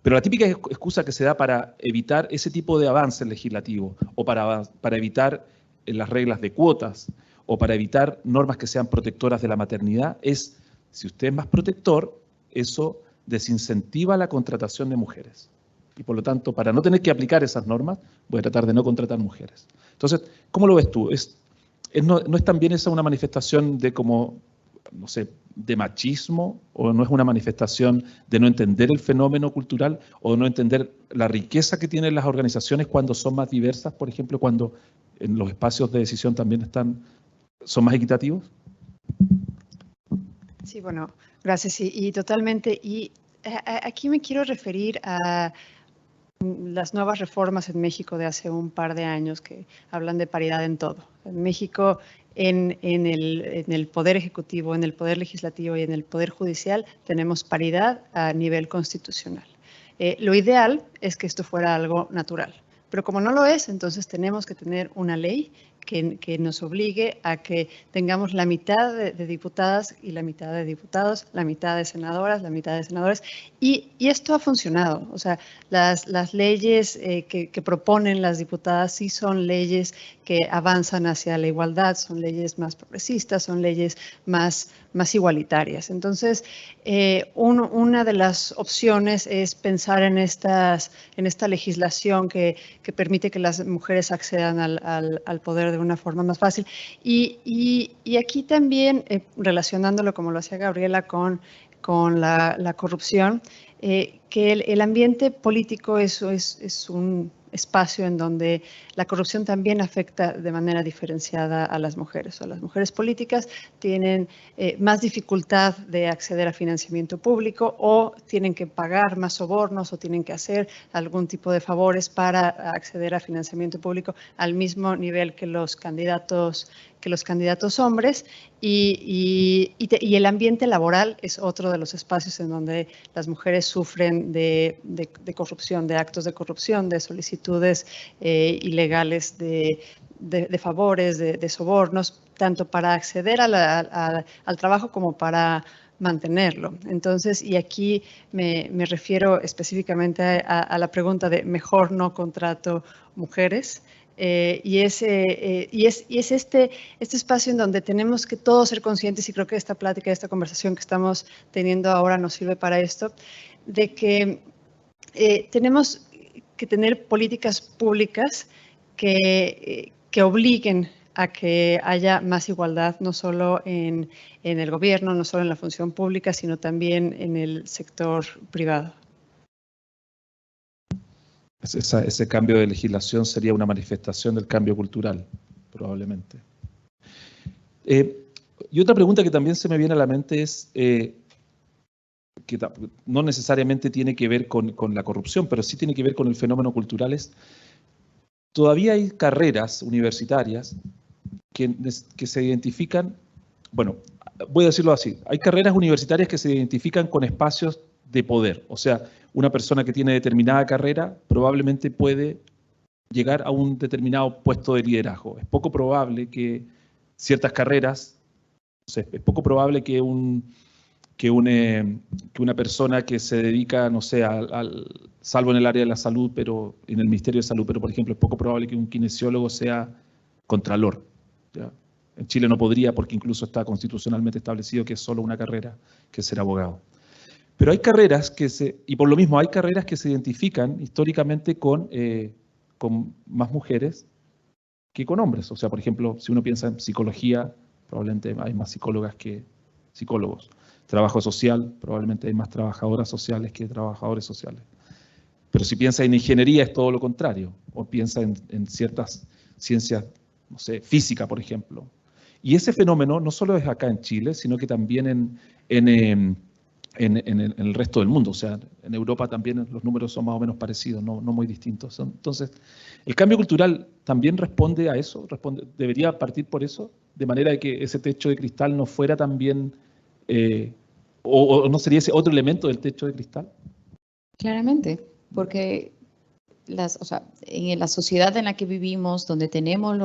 Pero la típica excusa que se da para evitar ese tipo de avance legislativo o para evitar las reglas de cuotas o para evitar normas que sean protectoras de la maternidad es, si usted es más protector, eso desincentiva la contratación de mujeres. Y por lo tanto, para no tener que aplicar esas normas, voy a tratar de no contratar mujeres. Entonces, ¿cómo lo ves tú? ¿No es también esa una manifestación de como, no sé, de machismo, o no es una manifestación de no entender el fenómeno cultural, o no entender la riqueza que tienen las organizaciones cuando son más diversas, por ejemplo, cuando en los espacios de decisión también son más equitativos? Sí, bueno, gracias y totalmente. Y aquí me quiero referir a las nuevas reformas en México de hace un par de años que hablan de paridad en todo. En México, en el Poder Ejecutivo, en el Poder Legislativo y en el Poder Judicial, tenemos paridad a nivel constitucional. Lo ideal es que esto fuera algo natural, pero como no lo es, entonces tenemos que tener una ley que nos obligue a que tengamos la mitad de diputadas y la mitad de diputados, la mitad de senadoras, la mitad de senadores, y esto ha funcionado. O sea, las leyes que proponen las diputadas sí son leyes que avanzan hacia la igualdad, son leyes más progresistas, son leyes más igualitarias. Entonces, una de las opciones es pensar en esta legislación que permite que las mujeres accedan al poder de una forma más fácil. Y aquí también, relacionándolo como lo hacía Gabriela con la corrupción, que el ambiente político es un espacio en donde la corrupción también afecta de manera diferenciada a las mujeres. O sea, las mujeres políticas tienen más dificultad de acceder a financiamiento público, o tienen que pagar más sobornos, o tienen que hacer algún tipo de favores para acceder a financiamiento público al mismo nivel que los candidatos hombres, y el ambiente laboral es otro de los espacios en donde las mujeres sufren de corrupción, de actos de corrupción, de solicitudes ilegales de favores, de sobornos, tanto para acceder al trabajo como para mantenerlo. Entonces, y aquí me refiero específicamente a la pregunta de mejor no contrato mujeres. Y es este espacio en donde tenemos que todos ser conscientes, y creo que esta plática, esta conversación que estamos teniendo ahora nos sirve para esto, de que tenemos que tener políticas públicas que obliguen a que haya más igualdad, no solo en el gobierno, no solo en la función pública, sino también en el sector privado. Ese cambio de legislación sería una manifestación del cambio cultural, probablemente. Y otra pregunta que también se me viene a la mente es, que no necesariamente tiene que ver con la corrupción, pero sí tiene que ver con el fenómeno cultural, es, todavía hay carreras universitarias que se identifican, bueno, voy a decirlo así, hay carreras universitarias que se identifican con espacios de poder. O sea, una persona que tiene determinada carrera probablemente puede llegar a un determinado puesto de liderazgo. Es poco probable que ciertas carreras, o sea, es poco probable que una persona que se dedica, no sé, salvo en el área de la salud, pero en el Ministerio de Salud, pero por ejemplo, es poco probable que un kinesiólogo sea contralor, ¿ya? En Chile no podría, porque incluso está constitucionalmente establecido que es solo una carrera, que es ser abogado. Pero hay carreras y por lo mismo hay carreras que se identifican históricamente con más mujeres que con hombres. O sea, por ejemplo, si uno piensa en psicología, probablemente hay más psicólogas que psicólogos. Trabajo social, probablemente hay más trabajadoras sociales que trabajadores sociales. Pero si piensa en ingeniería es todo lo contrario. O piensa en ciertas ciencias, no sé, física, por ejemplo. Y ese fenómeno no solo es acá en Chile, sino que también en el resto del mundo. O sea, en Europa también los números son más o menos parecidos, no muy distintos. Entonces, el cambio cultural también responde a eso, debería partir por eso, de manera de que ese techo de cristal no fuera también, o no sería ese otro elemento del techo de cristal. Claramente, porque en la sociedad en la que vivimos, donde tenemos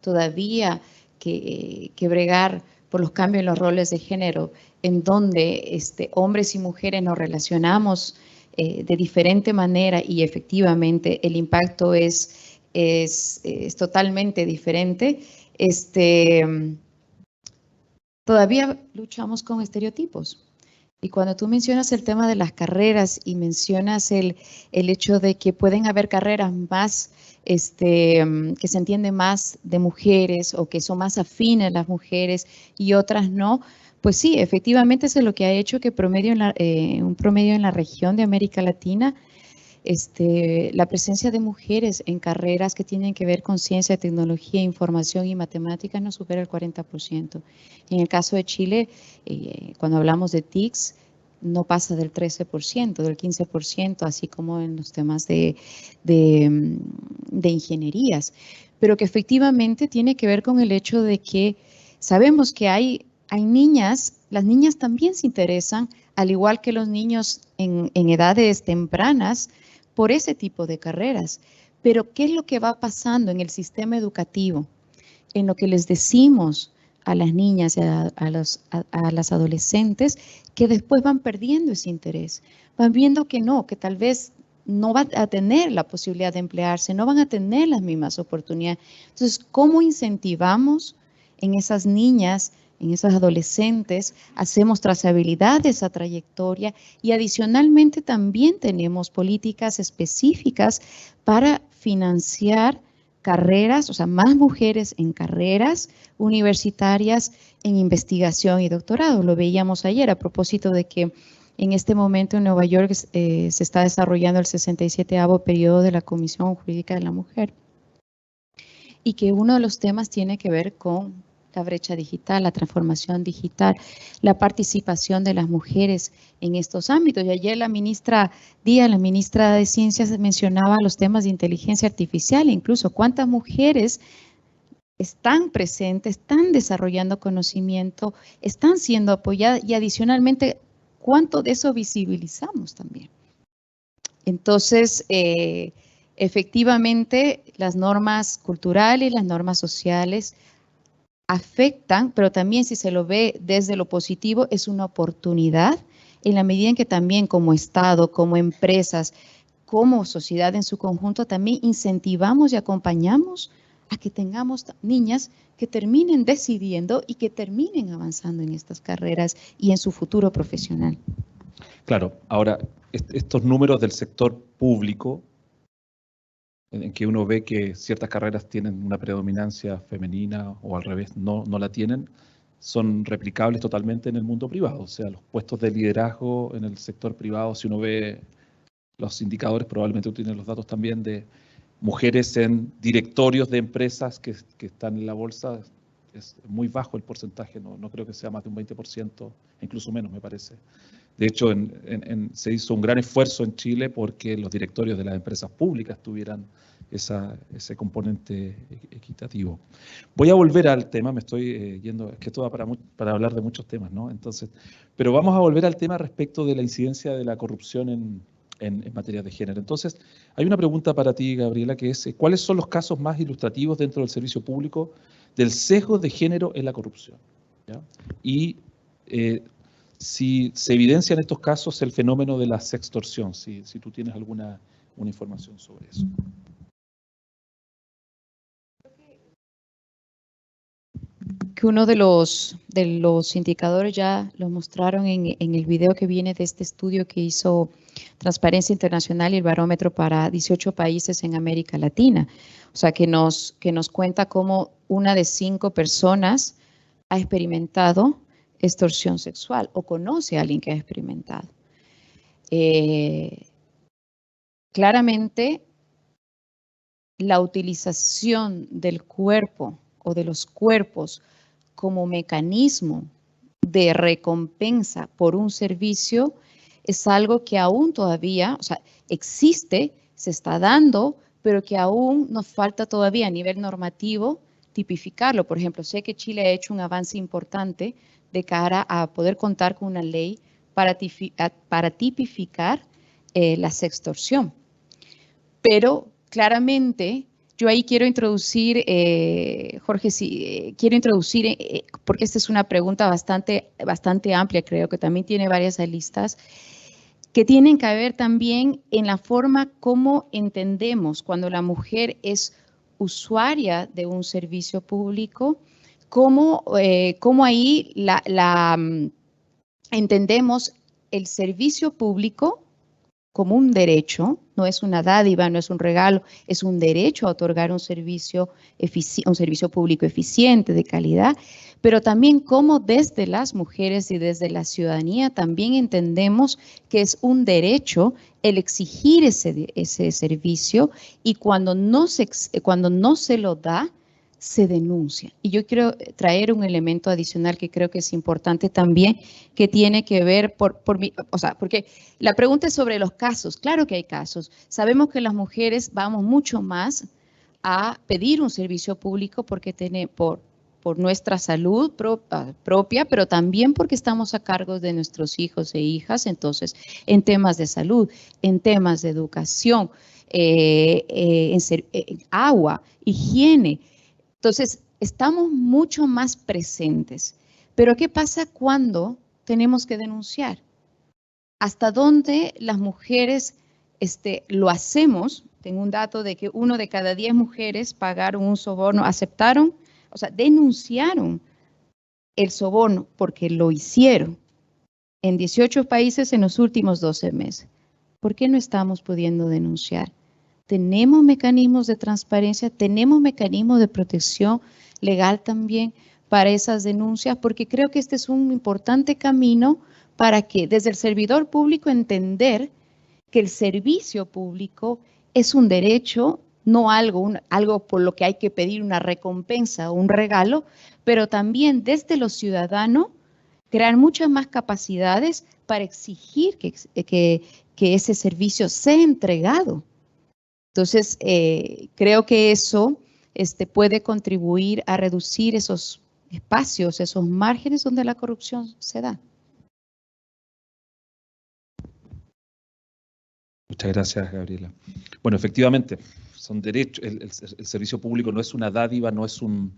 todavía que bregar por los cambios en los roles de género, en donde hombres y mujeres nos relacionamos de diferente manera, y efectivamente el impacto es totalmente diferente, todavía luchamos con estereotipos. Y cuando tú mencionas el tema de las carreras y mencionas el hecho de que pueden haber carreras más, que se entienden más de mujeres o que son más afines las mujeres y otras no, pues sí, efectivamente eso es lo que ha hecho que un promedio en la región de América Latina, la presencia de mujeres en carreras que tienen que ver con ciencia, tecnología, información y matemáticas no supera el 40%. En el caso de Chile, cuando hablamos de TICs, no pasa del 13%, del 15%, así como en los temas de ingenierías, pero que efectivamente tiene que ver con el hecho de que sabemos que hay niñas, las niñas también se interesan, al igual que los niños en edades tempranas, por ese tipo de carreras. Pero ¿qué es lo que va pasando en el sistema educativo? En lo que les decimos a las niñas y a las adolescentes, que después van perdiendo ese interés, van viendo que no, que tal vez no van a tener la posibilidad de emplearse, no van a tener las mismas oportunidades. Entonces, ¿cómo incentivamos en esas niñas, en esas adolescentes, hacemos trazabilidad de esa trayectoria y adicionalmente también tenemos políticas específicas para financiar carreras, o sea, más mujeres en carreras universitarias en investigación y doctorado? Lo veíamos ayer a propósito de que en este momento en Nueva York se está desarrollando el 67º periodo de la Comisión Jurídica de la Mujer y que uno de los temas tiene que ver con la brecha digital, la transformación digital, la participación de las mujeres en estos ámbitos. Y ayer la ministra Díaz, la ministra de Ciencias, mencionaba los temas de inteligencia artificial, incluso cuántas mujeres están presentes, están desarrollando conocimiento, están siendo apoyadas y adicionalmente, cuánto de eso visibilizamos también. Entonces, efectivamente, las normas culturales, las normas sociales afectan, pero también si se lo ve desde lo positivo, es una oportunidad en la medida en que también como Estado, como empresas, como sociedad en su conjunto, también incentivamos y acompañamos a que tengamos niñas que terminen decidiendo y que terminen avanzando en estas carreras y en su futuro profesional. Claro, ahora, estos números del sector público, en que uno ve que ciertas carreras tienen una predominancia femenina o al revés no la tienen, son replicables totalmente en el mundo privado. O sea, los puestos de liderazgo en el sector privado, si uno ve los indicadores, probablemente uno tiene los datos también de mujeres en directorios de empresas que están en la bolsa, es muy bajo el porcentaje, no creo que sea más de un 20%, incluso menos me parece. De hecho, se hizo un gran esfuerzo en Chile porque los directorios de las empresas públicas tuvieran ese componente equitativo. Voy a volver al tema, me estoy yendo, es que esto da para hablar de muchos temas, ¿no? Entonces, pero vamos a volver al tema respecto de la incidencia de la corrupción en materia de género. Entonces, hay una pregunta para ti, Gabriela, que es, ¿cuáles son los casos más ilustrativos dentro del servicio público del sesgo de género en la corrupción? ¿Ya? Y si se evidencia en estos casos el fenómeno de la sextorsión, si tú tienes alguna información sobre eso. Que uno de los indicadores ya lo mostraron en el video que viene de este estudio que hizo Transparencia Internacional y el Barómetro para 18 países en América Latina. O sea, que nos cuenta cómo 1 de 5 personas ha experimentado extorsión sexual o conoce a alguien que ha experimentado. Claramente, la utilización del cuerpo o de los cuerpos como mecanismo de recompensa por un servicio es algo que aún todavía, o sea, existe, se está dando, pero que aún nos falta todavía a nivel normativo tipificarlo. Por ejemplo, sé que Chile ha hecho un avance importante de cara a poder contar con una ley para tipificar la sextorsión. Pero claramente, yo ahí quiero introducir, Jorge, quiero introducir, porque esta es una pregunta bastante amplia, creo que también tiene varias aristas, que tienen que ver también en la forma como entendemos cuando la mujer es usuaria de un servicio público, cómo ahí entendemos el servicio público como un derecho, no es una dádiva, no es un regalo, es un derecho a otorgar un servicio público eficiente, de calidad, pero también como desde las mujeres y desde la ciudadanía también entendemos que es un derecho el exigir ese servicio, y cuando no se lo da, se denuncia. Y yo quiero traer un elemento adicional que creo que es importante también, que tiene que ver porque la pregunta es sobre los casos. Claro que hay casos. Sabemos que las mujeres vamos mucho más a pedir un servicio público porque por nuestra salud propia, pero también porque estamos a cargo de nuestros hijos e hijas. Entonces, en temas de salud, en temas de educación, agua, higiene. Entonces, estamos mucho más presentes. Pero ¿qué pasa cuando tenemos que denunciar? ¿Hasta dónde las mujeres lo hacemos? Tengo un dato de que 1 de cada 10 mujeres pagaron un soborno, aceptaron, o sea, denunciaron el soborno porque lo hicieron en 18 países en los últimos 12 meses. ¿Por qué no estamos pudiendo denunciar? Tenemos mecanismos de transparencia, tenemos mecanismos de protección legal también para esas denuncias, porque creo que este es un importante camino para que desde el servidor público entender que el servicio público es un derecho, no algo por lo que hay que pedir una recompensa o un regalo, pero también desde los ciudadanos crear muchas más capacidades para exigir que ese servicio sea entregado. Entonces, creo que eso puede contribuir a reducir esos espacios, esos márgenes donde la corrupción se da. Muchas gracias, Gabriela. Bueno, efectivamente, son derechos. El servicio público no es una dádiva, no es un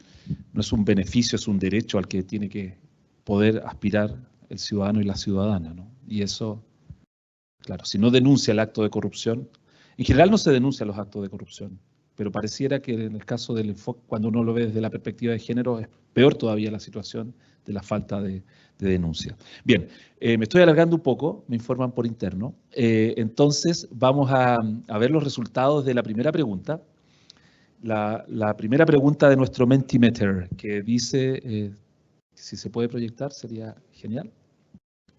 beneficio, es un derecho al que tiene que poder aspirar el ciudadano y la ciudadana, ¿no? Y eso, claro, si no denuncia el acto de corrupción, en general no se denuncian los actos de corrupción, pero pareciera que en el caso del enfoque, cuando uno lo ve desde la perspectiva de género, es peor todavía la situación de la falta de denuncia. Bien, me estoy alargando un poco, me informan por interno. Entonces, vamos a ver los resultados de la primera pregunta. La primera pregunta de nuestro Mentimeter, que dice, si se puede proyectar, sería genial,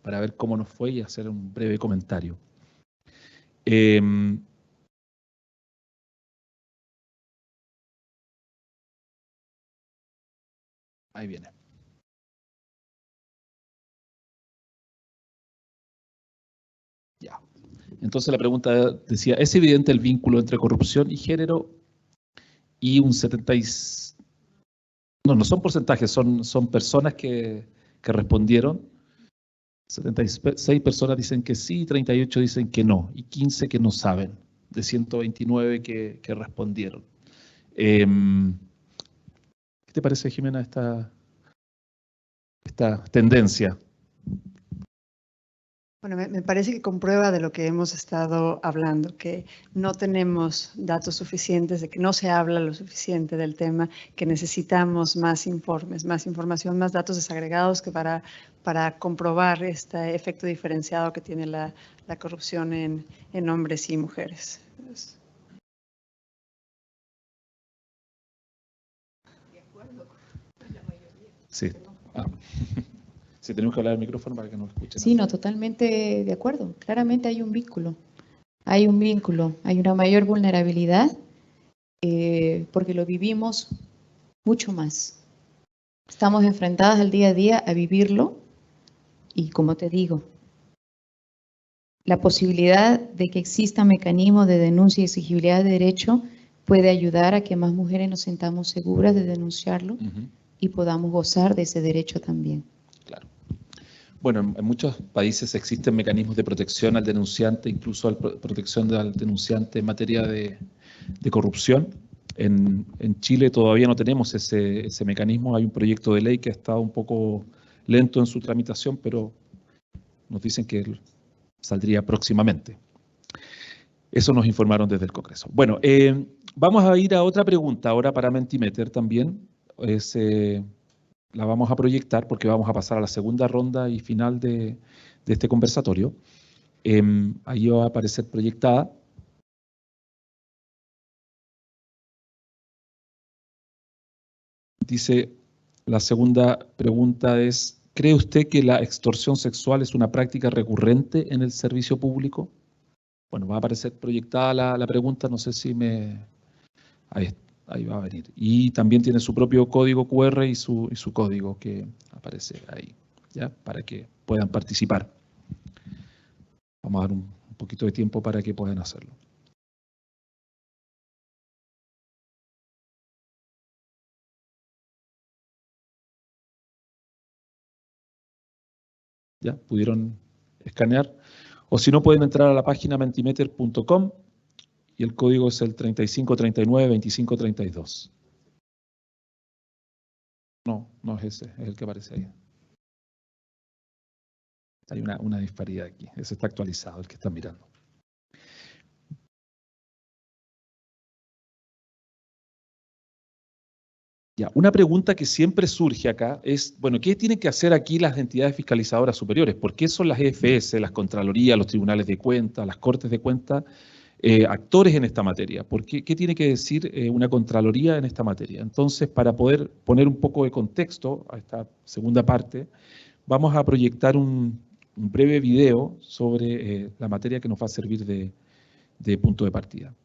para ver cómo nos fue y hacer un breve comentario. Ahí viene. Ya. Entonces la pregunta decía, ¿es evidente el vínculo entre corrupción y género? Y un 76... No son porcentajes, son personas que respondieron. 76 personas dicen que sí, 38 dicen que no, y 15 que no saben, de 129 que respondieron. ¿Qué te parece, Jimena, esta tendencia? Bueno, me parece que comprueba de lo que hemos estado hablando, que no tenemos datos suficientes, de que no se habla lo suficiente del tema, que necesitamos más informes, más información, más datos desagregados que para comprobar este efecto diferenciado que tiene la corrupción en hombres y mujeres. De acuerdo. Sí. Si tenemos que hablar al micrófono para que nos escuchen. Sí, no, totalmente de acuerdo. Claramente hay un vínculo. Hay un vínculo, hay una mayor vulnerabilidad porque lo vivimos mucho más. Estamos enfrentadas al día a día a vivirlo y, como te digo, la posibilidad de que existan mecanismos de denuncia y exigibilidad de derecho puede ayudar a que más mujeres nos sintamos seguras de denunciarlo y podamos gozar de ese derecho también. Claro. Bueno, en muchos países existen mecanismos de protección al denunciante, incluso protección al denunciante en materia de corrupción. En Chile todavía no tenemos ese mecanismo. Hay un proyecto de ley que ha estado un poco lento en su tramitación, pero nos dicen que saldría próximamente. Eso nos informaron desde el Congreso. Bueno, vamos a ir a otra pregunta ahora para Mentimeter también. la vamos a proyectar porque vamos a pasar a la segunda ronda y final de este conversatorio. Ahí va a aparecer proyectada. Dice, la segunda pregunta es, ¿cree usted que la extorsión sexual es una práctica recurrente en el servicio público? Bueno, va a aparecer proyectada la pregunta, no sé si me... Ahí va a venir. Y también tiene su propio código QR y su código que aparece ahí, ¿ya? Para que puedan participar. Vamos a dar un poquito de tiempo para que puedan hacerlo. ¿Ya? ¿Pudieron escanear? O si no, pueden entrar a la página mentimeter.com y el código es el 3539-2532. No, no es ese, es el que aparece ahí. Hay una disparidad aquí. Ese está actualizado, el que están mirando. Ya, una pregunta que siempre surge acá es, bueno, ¿qué tienen que hacer aquí las entidades fiscalizadoras superiores? ¿Por qué son las EFS, las Contralorías, los Tribunales de Cuentas, las Cortes de Cuentas, actores en esta materia? ¿Qué tiene que decir una Contraloría en esta materia? Entonces, para poder poner un poco de contexto a esta segunda parte, vamos a proyectar un breve video sobre la materia que nos va a servir de punto de partida.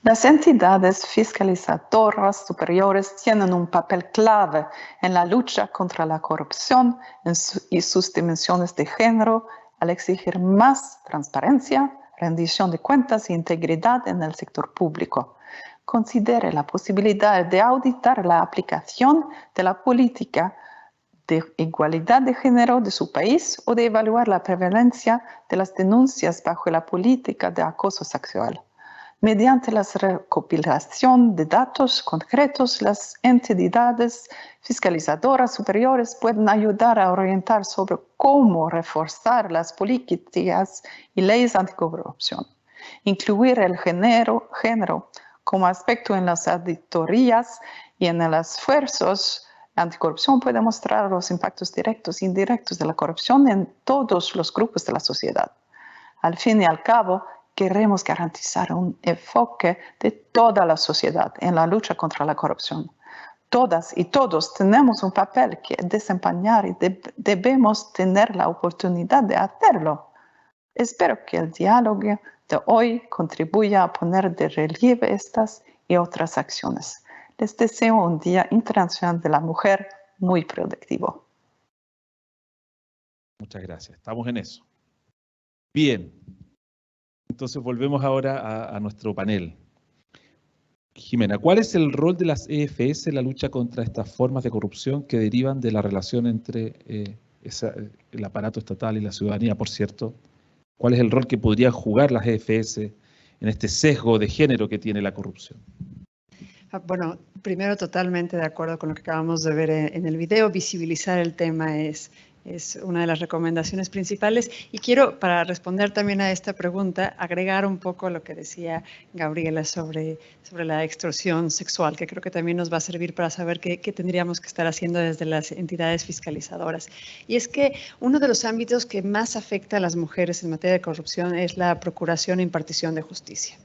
Las entidades fiscalizadoras superiores tienen un papel clave en la lucha contra la corrupción y sus dimensiones de género al exigir más transparencia, rendición de cuentas e integridad en el sector público. Considere la posibilidad de auditar la aplicación de la política de igualdad de género de su país o de evaluar la prevalencia de las denuncias bajo la política de acoso sexual. Mediante la recopilación de datos concretos, las entidades fiscalizadoras superiores pueden ayudar a orientar sobre cómo reforzar las políticas y leyes anticorrupción. Incluir el género como aspecto en las auditorías y en los esfuerzos anticorrupción puede mostrar los impactos directos e indirectos de la corrupción en todos los grupos de la sociedad. Al fin y al cabo, queremos garantizar un enfoque de toda la sociedad en la lucha contra la corrupción. Todas y todos tenemos un papel que desempeñar y debemos tener la oportunidad de hacerlo. Espero que el diálogo de hoy contribuya a poner de relieve estas y otras acciones. Les deseo un Día Internacional de la Mujer muy productivo. Muchas gracias. Estamos en eso. Bien. Entonces volvemos ahora a nuestro panel. Jimena, ¿cuál es el rol de las EFS en la lucha contra estas formas de corrupción que derivan de la relación entre el aparato estatal y la ciudadanía, por cierto? ¿Cuál es el rol que podrían jugar las EFS en este sesgo de género que tiene la corrupción? Bueno, primero totalmente de acuerdo con lo que acabamos de ver en el video. Visibilizar el tema es una de las recomendaciones principales. Y quiero, para responder también a esta pregunta, agregar un poco lo que decía Gabriela sobre la extorsión sexual, que creo que también nos va a servir para saber qué tendríamos que estar haciendo desde las entidades fiscalizadoras. Y es que uno de los ámbitos que más afecta a las mujeres en materia de corrupción es la procuración e impartición de justicia.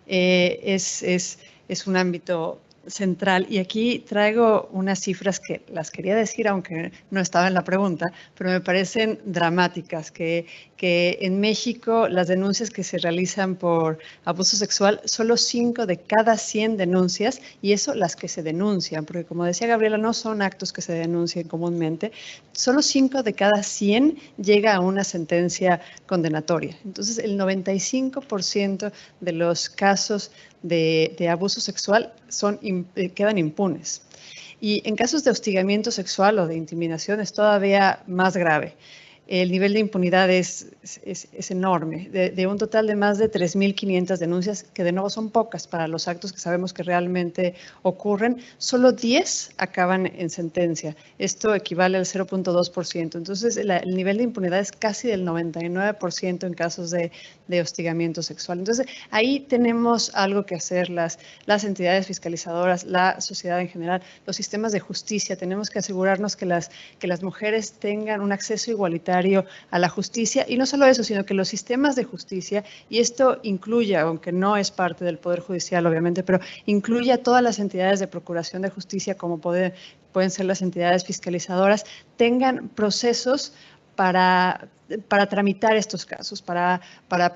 Es un ámbito central y aquí traigo unas cifras que las quería decir aunque no estaba en la pregunta, pero me parecen dramáticas, que en México las denuncias que se realizan por abuso sexual, solo 5 de cada 100 denuncias, y eso las que se denuncian, porque como decía Gabriela, no son actos que se denuncien comúnmente, solo 5 de cada 100 llega a una sentencia condenatoria. Entonces el 95% de los casos de abuso sexual quedan impunes. Y en casos de hostigamiento sexual o de intimidación es todavía más grave. el nivel de impunidad es enorme. De un total de más de 3.500 denuncias, que de nuevo son pocas para los actos que sabemos que realmente ocurren, solo 10 acaban en sentencia. Esto equivale al 0.2%. Entonces, el nivel de impunidad es casi del 99% en casos de hostigamiento sexual. Entonces, ahí tenemos algo que hacer las entidades fiscalizadoras, la sociedad en general, los sistemas de justicia. Tenemos que asegurarnos que las mujeres tengan un acceso igualitario a la justicia, y no solo eso, sino que los sistemas de justicia, y esto incluye, aunque no es parte del Poder Judicial obviamente, pero incluye a todas las entidades de procuración de justicia, como pueden ser las entidades fiscalizadoras, tengan procesos para tramitar estos casos, para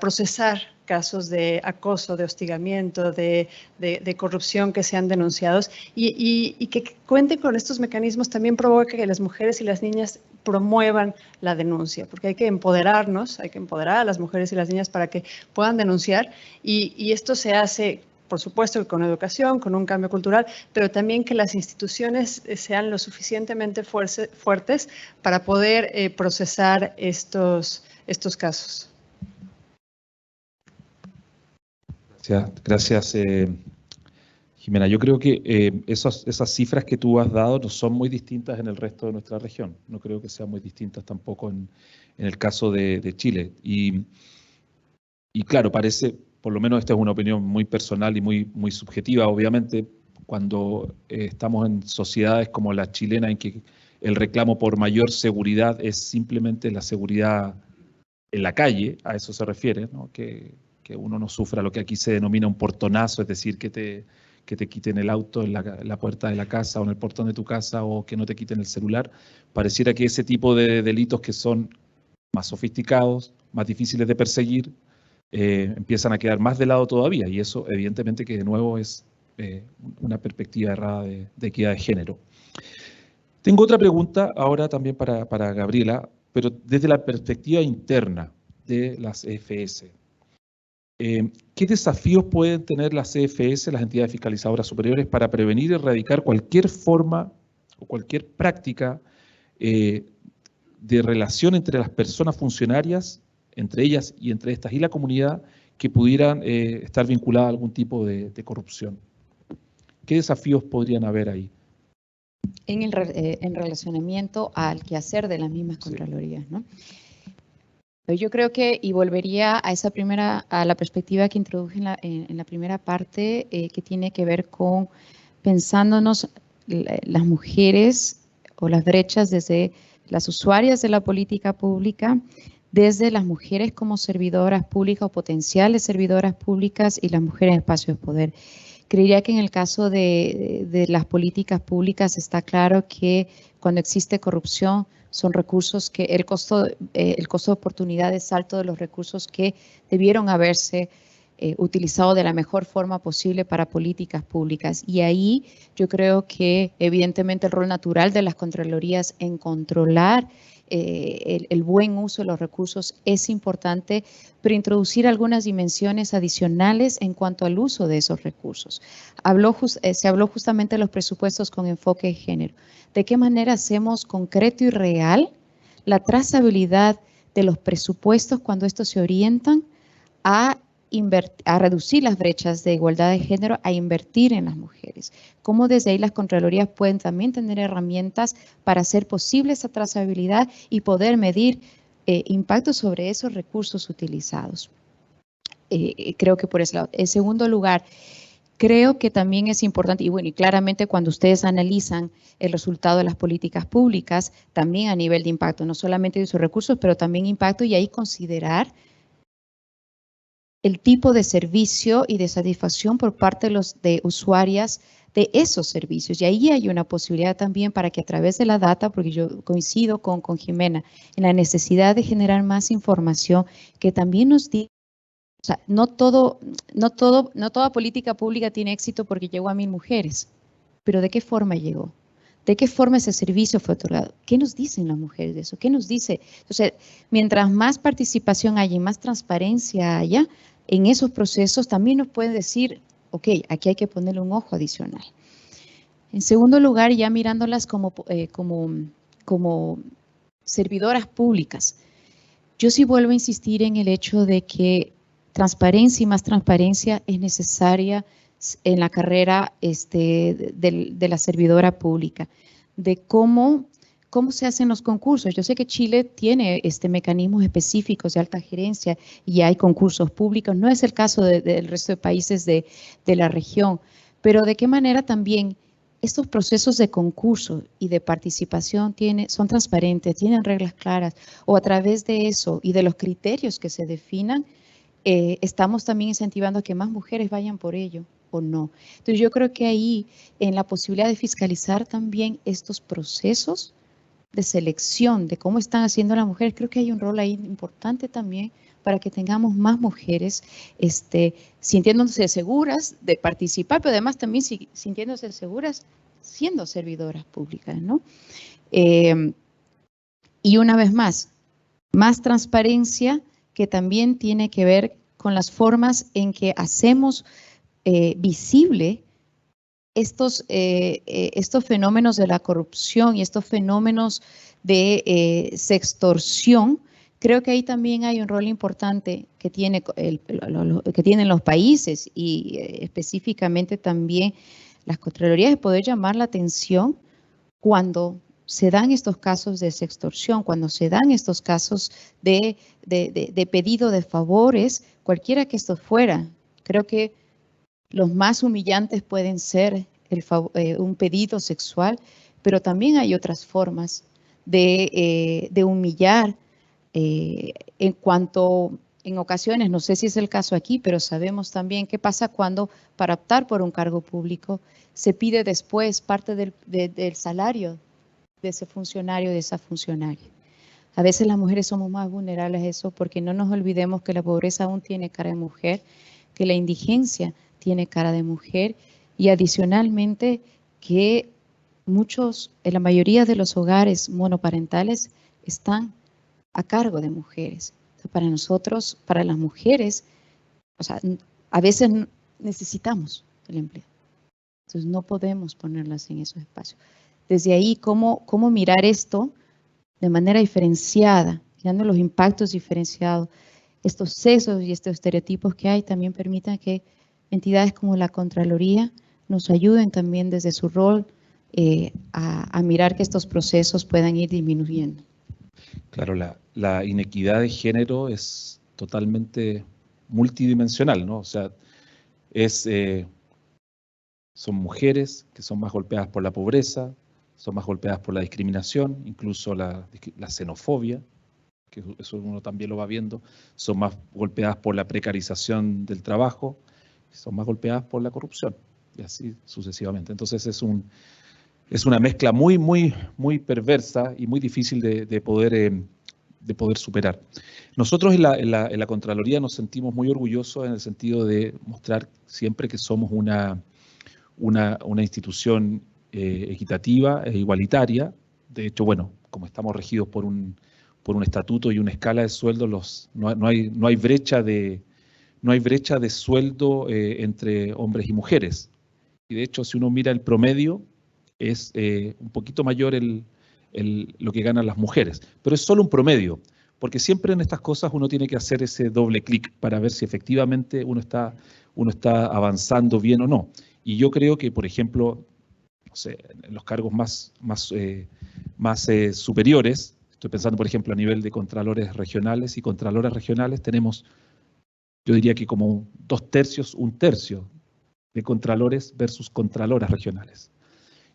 procesar casos de acoso, de hostigamiento, de corrupción que sean denunciados, y que cuenten con estos mecanismos también provoca que las mujeres y las niñas promuevan la denuncia, porque hay que empoderarnos, hay que empoderar a las mujeres y las niñas para que puedan denunciar, y esto se hace, por supuesto, con educación, con un cambio cultural, pero también que las instituciones sean lo suficientemente fuertes para poder procesar estos casos. Gracias, Jimena. Yo creo que esas cifras que tú has dado no son muy distintas en el resto de nuestra región. No creo que sean muy distintas tampoco en el caso de Chile. Y claro, parece, por lo menos esta es una opinión muy personal y muy subjetiva, obviamente, cuando estamos en sociedades como la chilena, en que el reclamo por mayor seguridad es simplemente la seguridad en la calle, a eso se refiere, ¿no? Que uno no sufra lo que aquí se denomina un portonazo, es decir, que te quiten el auto en la puerta de la casa o en el portón de tu casa, o que no te quiten el celular. Pareciera que ese tipo de delitos que son más sofisticados, más difíciles de perseguir, empiezan a quedar más de lado todavía, y eso evidentemente que de nuevo es una perspectiva errada de equidad de género. Tengo otra pregunta ahora también para Gabriela, pero desde la perspectiva interna de las EFS. ¿Qué desafíos pueden tener las EFS, las entidades fiscalizadoras superiores, para prevenir y erradicar cualquier forma o cualquier práctica de relación entre las personas funcionarias, entre ellas y entre estas y la comunidad, que pudieran estar vinculadas a algún tipo de corrupción? ¿Qué desafíos podrían haber ahí? En relacionamiento al quehacer de las mismas contralorías, ¿no? Yo creo que, y volvería a la perspectiva que introduje en la primera parte, que tiene que ver con pensándonos las mujeres o las brechas desde las usuarias de la política pública, desde las mujeres como servidoras públicas o potenciales servidoras públicas, y las mujeres en espacios de poder. Creería que en el caso de las políticas públicas está claro que cuando existe corrupción son recursos que el costo de oportunidad es alto de los recursos que debieron haberse utilizado de la mejor forma posible para políticas públicas. Y ahí yo creo que evidentemente el rol natural de las contralorías en controlar el buen uso de los recursos es importante, pero introducir algunas dimensiones adicionales en cuanto al uso de esos recursos. Se habló justamente de los presupuestos con enfoque de género. ¿De qué manera hacemos concreto y real la trazabilidad de los presupuestos cuando estos se orientan a reducir las brechas de igualdad de género, a invertir en las mujeres? Cómo desde ahí las contralorías pueden también tener herramientas para hacer posible esa trazabilidad y poder medir impacto sobre esos recursos utilizados. Creo que por ese lado. En segundo lugar, creo que también es importante, y bueno, y claramente cuando ustedes analizan el resultado de las políticas públicas, también a nivel de impacto, no solamente de sus recursos, pero también impacto, y ahí considerar el tipo de servicio y de satisfacción por parte de usuarias de esos servicios. Y ahí hay una posibilidad también para que a través de la data, porque yo coincido con Jimena en la necesidad de generar más información, que también nos diga, o sea, no toda política pública tiene éxito porque llegó a 1000 mujeres, pero ¿de qué forma llegó? ¿De qué forma ese servicio fue otorgado? ¿Qué nos dicen las mujeres de eso? ¿Qué nos dice? Entonces, mientras más participación haya y más transparencia haya en esos procesos, también nos pueden decir, ok, aquí hay que ponerle un ojo adicional. En segundo lugar, ya mirándolas como servidoras públicas. Yo sí vuelvo a insistir en el hecho de que transparencia y más transparencia es necesaria en la carrera de la servidora pública, de cómo se hacen los concursos. Yo sé que Chile tiene mecanismos específicos de alta gerencia y hay concursos públicos. No es el caso del resto de países de la región, pero de qué manera también estos procesos de concurso y de participación son transparentes, tienen reglas claras, o a través de eso y de los criterios que se definan, estamos también incentivando a que más mujeres vayan por ello o no. Entonces yo creo que ahí, en la posibilidad de fiscalizar también estos procesos de selección, de cómo están haciendo las mujeres, creo que hay un rol ahí importante también para que tengamos más mujeres sintiéndose seguras de participar, pero además también sintiéndose seguras siendo servidoras públicas, ¿no? Y una vez más transparencia, que también tiene que ver con las formas en que hacemos visible estos fenómenos de la corrupción y estos fenómenos de sextorsión. Creo que ahí también hay un rol importante que tienen los países y específicamente también las Contralorías, de poder llamar la atención cuando se dan estos casos de sextorsión, cuando se dan estos casos de pedido de favores, cualquiera que esto fuera. Creo que los más humillantes pueden ser un pedido sexual, pero también hay otras formas de humillar en cuanto, en ocasiones, no sé si es el caso aquí, pero sabemos también qué pasa cuando para optar por un cargo público se pide después parte del salario de ese funcionario, de esa funcionaria. A veces las mujeres somos más vulnerables a eso porque no nos olvidemos que la pobreza aún tiene cara de mujer, que la indigencia tiene cara de mujer y adicionalmente que la mayoría de los hogares monoparentales están a cargo de mujeres. Entonces, para nosotros, para las mujeres, o sea, a veces necesitamos el empleo. Entonces no podemos ponerlas en esos espacios. Desde ahí, cómo mirar esto de manera diferenciada, mirando los impactos diferenciados, estos sesgos y estos estereotipos que hay, también permitan que entidades como la Contraloría nos ayuden también desde su rol a mirar que estos procesos puedan ir disminuyendo. Claro, la inequidad de género es totalmente multidimensional, ¿no? O sea, son mujeres que son más golpeadas por la pobreza, son más golpeadas por la discriminación, incluso la xenofobia, que eso uno también lo va viendo, son más golpeadas por la precarización del trabajo, son más golpeadas por la corrupción, y así sucesivamente. Entonces es una mezcla muy, muy, muy perversa y muy difícil de poder superar. Nosotros en la Contraloría nos sentimos muy orgullosos en el sentido de mostrar siempre que somos una institución equitativa e igualitaria. De hecho, bueno, como estamos regidos por un estatuto y una escala de sueldos, no hay brecha de sueldo entre hombres y mujeres. Y de hecho, si uno mira el promedio, es un poquito mayor lo que ganan las mujeres. Pero es solo un promedio, porque siempre en estas cosas uno tiene que hacer ese doble clic para ver si efectivamente uno está avanzando bien o no. Y yo creo que, por ejemplo, no sé, en los cargos más superiores, estoy pensando, por ejemplo, a nivel de contralores regionales y contraloras regionales, tenemos, yo diría que como 2/3, 1/3 de contralores versus contraloras regionales.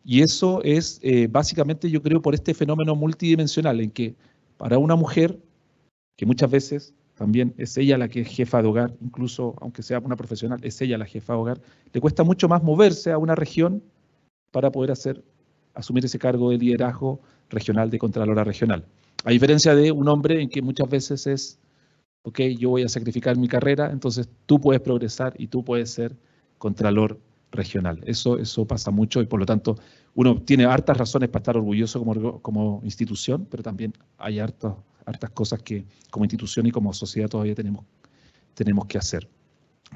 Y eso es básicamente, yo creo, por este fenómeno multidimensional en que para una mujer, que muchas veces también es ella la que es jefa de hogar, incluso aunque sea una profesional, es ella la jefa de hogar, le cuesta mucho más moverse a una región para poder asumir ese cargo de liderazgo regional, de contralora regional. A diferencia de un hombre en que muchas veces es, ok, yo voy a sacrificar mi carrera, entonces tú puedes progresar y tú puedes ser contralor regional. Eso pasa mucho y por lo tanto uno tiene hartas razones para estar orgulloso como institución, pero también hay hartas cosas que como institución y como sociedad todavía tenemos que hacer.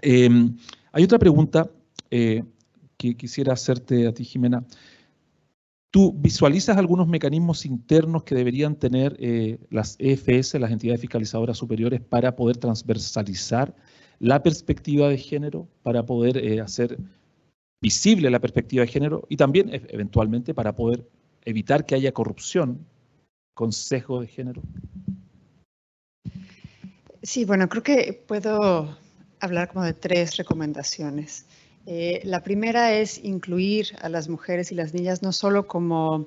Hay otra pregunta que quisiera hacerte a ti, Jimena. ¿Tú visualizas algunos mecanismos internos que deberían tener las EFS, las entidades fiscalizadoras superiores, para poder transversalizar la perspectiva de género, para poder hacer visible la perspectiva de género y también eventualmente para poder evitar que haya corrupción con sesgo de género? Sí, bueno, creo que puedo hablar como de 3 recomendaciones. La primera es incluir a las mujeres y las niñas no solo como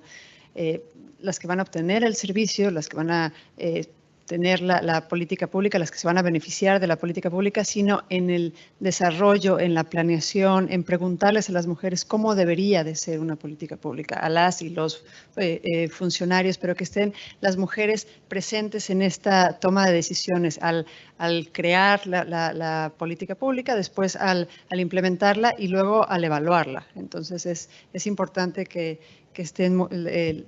las que van a obtener el servicio, las que van a tener la política pública, las que se van a beneficiar de la política pública, sino en el desarrollo, en la planeación, en preguntarles a las mujeres cómo debería de ser una política pública, a las y los funcionarios, pero que estén las mujeres presentes en esta toma de decisiones al crear la política pública, después al implementarla y luego al evaluarla. Entonces es importante que estén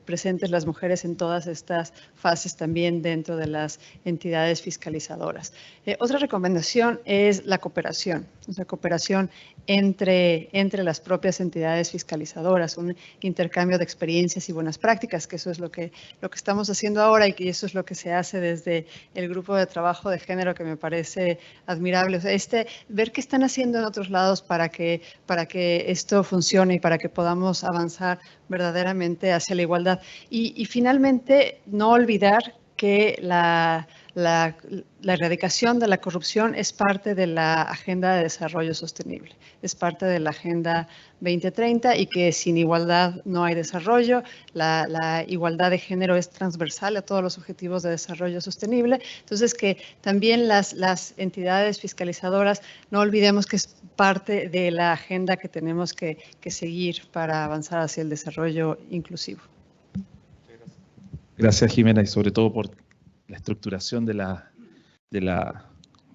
presentes las mujeres en todas estas fases también dentro de las entidades fiscalizadoras. Otra recomendación es la cooperación, o sea, cooperación entre las propias entidades fiscalizadoras, un intercambio de experiencias y buenas prácticas, que eso es lo que estamos haciendo ahora y que eso es lo que se hace desde el grupo de trabajo de género, que me parece admirable. O sea, ver qué están haciendo en otros lados para que esto funcione y para que podamos avanzar verdaderamente hacia la igualdad. Y finalmente, no olvidar que la erradicación de la corrupción es parte de la Agenda de Desarrollo Sostenible, es parte de la Agenda 2030 y que sin igualdad no hay desarrollo. La igualdad de género es transversal a todos los objetivos de desarrollo sostenible. Entonces, que también las entidades fiscalizadoras no olvidemos que es parte de la agenda que tenemos que seguir para avanzar hacia el desarrollo inclusivo. Gracias, Jimena, y sobre todo por la estructuración de la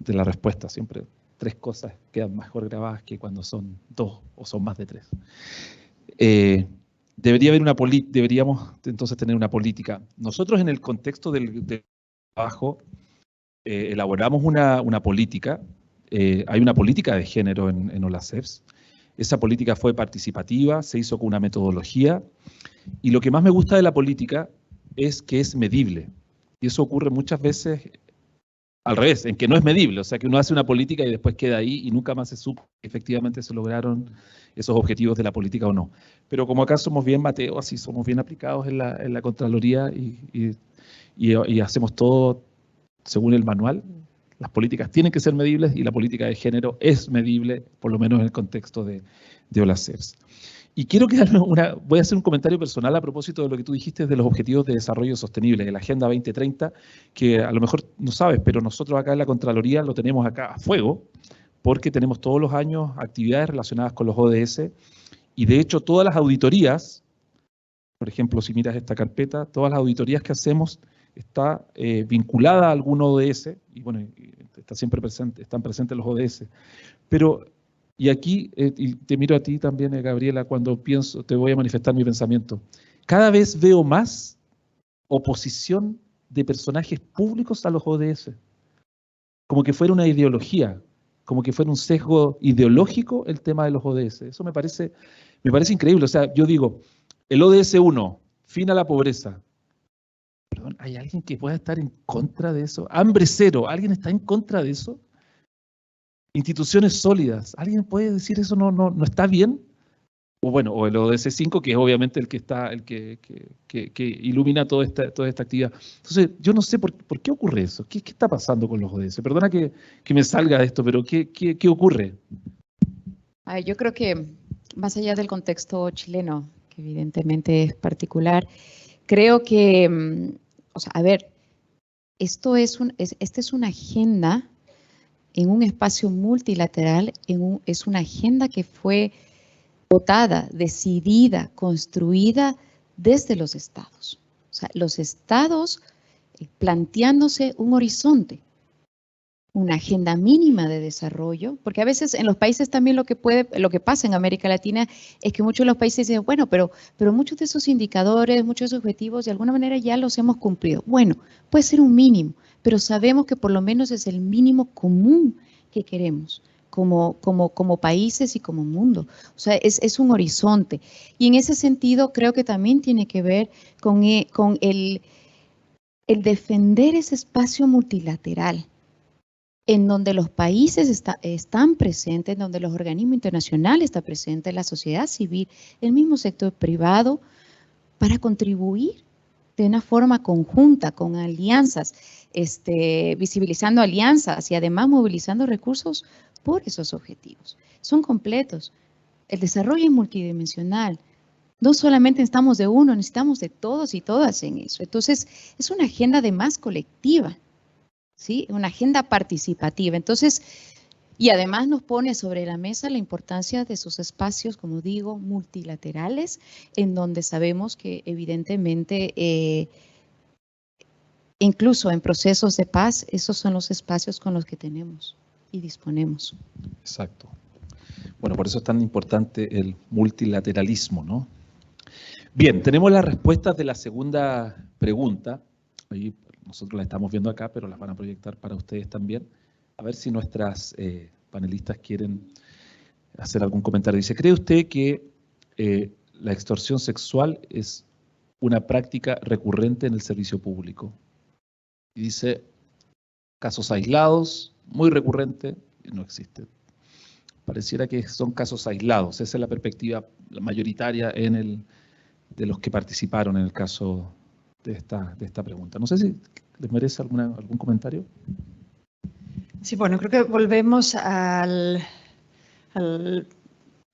respuesta. Siempre 3 cosas quedan mejor grabadas que cuando son 2 o son más de 3. Deberíamos entonces tener una política. Nosotros, en el contexto del trabajo, elaboramos una política. Hay una política de género en OLACEFS. Esa política fue participativa, se hizo con una metodología, y lo que más me gusta de la política es que es medible. Y eso ocurre muchas veces al revés, en que no es medible, o sea que uno hace una política y después queda ahí y nunca más se supo que efectivamente se lograron esos objetivos de la política o no. Pero como acá somos bien Mateo, así somos bien aplicados en la Contraloría y hacemos todo según el manual, las políticas tienen que ser medibles y la política de género es medible, por lo menos en el contexto de OLACEFS. Y quiero voy a hacer un comentario personal a propósito de lo que tú dijiste de los objetivos de desarrollo sostenible, de la Agenda 2030, que a lo mejor no sabes, pero nosotros acá en la Contraloría lo tenemos acá a fuego, porque tenemos todos los años actividades relacionadas con los ODS, y de hecho todas las auditorías, por ejemplo, si miras esta carpeta, todas las auditorías que hacemos está vinculada a algún ODS, y bueno, están presentes los ODS, pero... Y aquí, y te miro a ti también, Gabriela, cuando pienso, te voy a manifestar mi pensamiento. Cada vez veo más oposición de personajes públicos a los ODS. Como que fuera una ideología, como que fuera un sesgo ideológico el tema de los ODS. Eso me parece increíble. O sea, yo digo, el ODS 1, fin a la pobreza. Perdón, ¿hay alguien que pueda estar en contra de eso? Hambre cero, ¿alguien está en contra de eso? Instituciones sólidas. ¿Alguien puede decir eso no está bien? O bueno, o el ODS 5, que es obviamente el que ilumina toda esta actividad. Entonces, yo no sé por qué ocurre eso. ¿Qué está pasando con los ODS? Perdona que me salga de esto, pero ¿qué ocurre? Yo creo que más allá del contexto chileno, que evidentemente es particular, creo que, o sea, a ver, esta es una agenda en un espacio multilateral, es una agenda que fue votada, decidida, construida desde los estados. O sea, los estados planteándose un horizonte, una agenda mínima de desarrollo, porque a veces en los países también lo que pasa en América Latina es que muchos de los países dicen, bueno, pero muchos de esos indicadores, muchos de esos objetivos, de alguna manera ya los hemos cumplido. Bueno, puede ser un mínimo, pero sabemos que por lo menos es el mínimo común que queremos como países y como mundo. O sea, es un horizonte. Y en ese sentido creo que también tiene que ver con el defender ese espacio multilateral en donde los países están presentes, en donde los organismos internacionales están presentes, la sociedad civil, el mismo sector privado, para contribuir de una forma conjunta, con alianzas, visibilizando alianzas y además movilizando recursos por esos objetivos. Son completos. El desarrollo es multidimensional. No solamente necesitamos de uno, necesitamos de todos y todas en eso. Entonces, es una agenda además colectiva, ¿sí? Una agenda participativa. Entonces, y además nos pone sobre la mesa la importancia de esos espacios, como digo, multilaterales, en donde sabemos que evidentemente, incluso en procesos de paz, esos son los espacios con los que tenemos y disponemos. Exacto. Bueno, por eso es tan importante el multilateralismo, ¿no? Bien, tenemos las respuestas de la segunda pregunta. Ahí nosotros las estamos viendo acá, pero las van a proyectar para ustedes también. A ver si nuestras panelistas quieren hacer algún comentario. Dice, ¿cree usted que la extorsión sexual es una práctica recurrente en el servicio público? Y dice, casos aislados, muy recurrente, no existe. Pareciera que son casos aislados. Esa es la perspectiva mayoritaria de los que participaron en el caso de esta pregunta. No sé si les merece algún comentario. Sí, bueno, creo que volvemos al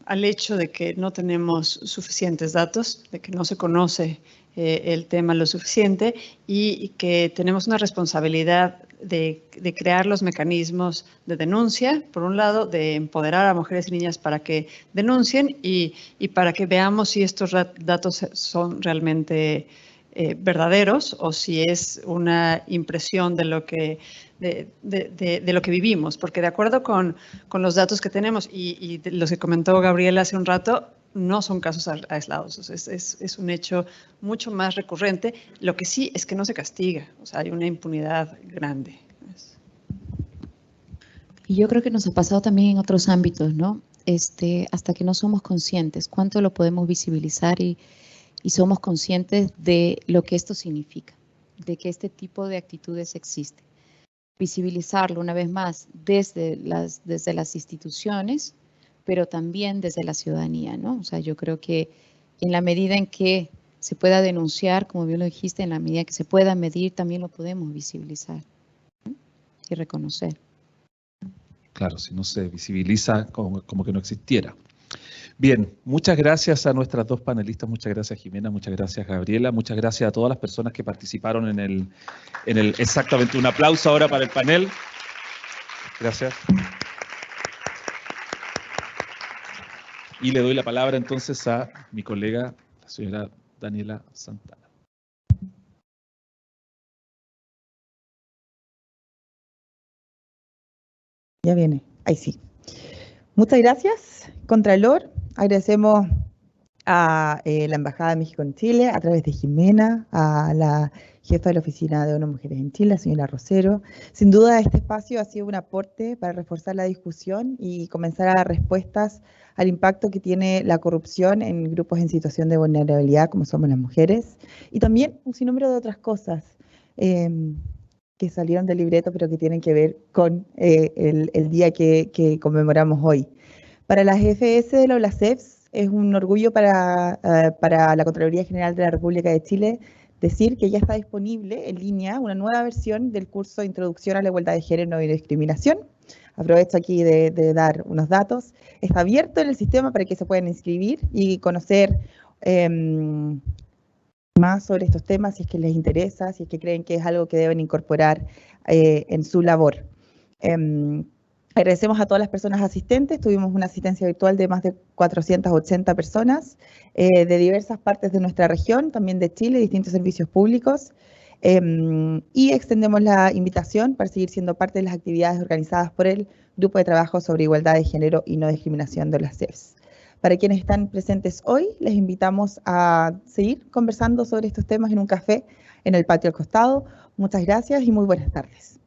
hecho de que no tenemos suficientes datos, de que no se conoce el tema lo suficiente y que tenemos una responsabilidad de crear los mecanismos de denuncia, por un lado, de empoderar a mujeres y niñas para que denuncien y para que veamos si estos datos son realmente verdaderos o si es una impresión de lo que vivimos, porque de acuerdo con los datos que tenemos y de los que comentó Gabriela hace un rato, no son casos aislados, es un hecho mucho más recurrente. Lo que sí es que no se castiga, o sea, hay una impunidad grande. Y yo creo que nos ha pasado también en otros ámbitos, ¿no? Hasta que no somos conscientes, cuánto lo podemos visibilizar y somos conscientes de lo que esto significa, de que este tipo de actitudes existen. Visibilizarlo una vez más desde las instituciones, pero también desde la ciudadanía, ¿no? O sea, yo creo que en la medida en que se pueda denunciar, como bien lo dijiste, en la medida que se pueda medir, también lo podemos visibilizar, ¿no? Y reconocer. Claro, si no se visibiliza, como que no existiera. Bien, muchas gracias a nuestras dos panelistas, muchas gracias Jimena, muchas gracias Gabriela, muchas gracias a todas las personas que participaron en el exactamente, un aplauso ahora para el panel. Gracias. Y le doy la palabra entonces a mi colega, la señora Daniela Santana. Ya viene, ahí sí. Muchas gracias, Contralor. Agradecemos a la Embajada de México en Chile, a través de Jimena, a la jefa de la Oficina de ONU Mujeres en Chile, la señora Rosero. Sin duda, este espacio ha sido un aporte para reforzar la discusión y comenzar a dar respuestas al impacto que tiene la corrupción en grupos en situación de vulnerabilidad, como somos las mujeres, y también un sinnúmero de otras cosas que salieron del libreto, pero que tienen que ver con el día que conmemoramos hoy. Para las FS de la OLACEFS es un orgullo para la Contraloría General de la República de Chile decir que ya está disponible en línea una nueva versión del curso de Introducción a la Igualdad de Género y Discriminación. Aprovecho aquí de dar unos datos. Está abierto en el sistema para que se puedan inscribir y conocer más sobre estos temas si es que les interesa, si es que creen que es algo que deben incorporar en su labor. Agradecemos a todas las personas asistentes. Tuvimos una asistencia virtual de más de 480 personas de diversas partes de nuestra región, también de Chile, distintos servicios públicos. Y extendemos la invitación para seguir siendo parte de las actividades organizadas por el Grupo de Trabajo sobre Igualdad de Género y No Discriminación de las CEFS. Para quienes están presentes hoy, les invitamos a seguir conversando sobre estos temas en un café en el patio al costado. Muchas gracias y muy buenas tardes.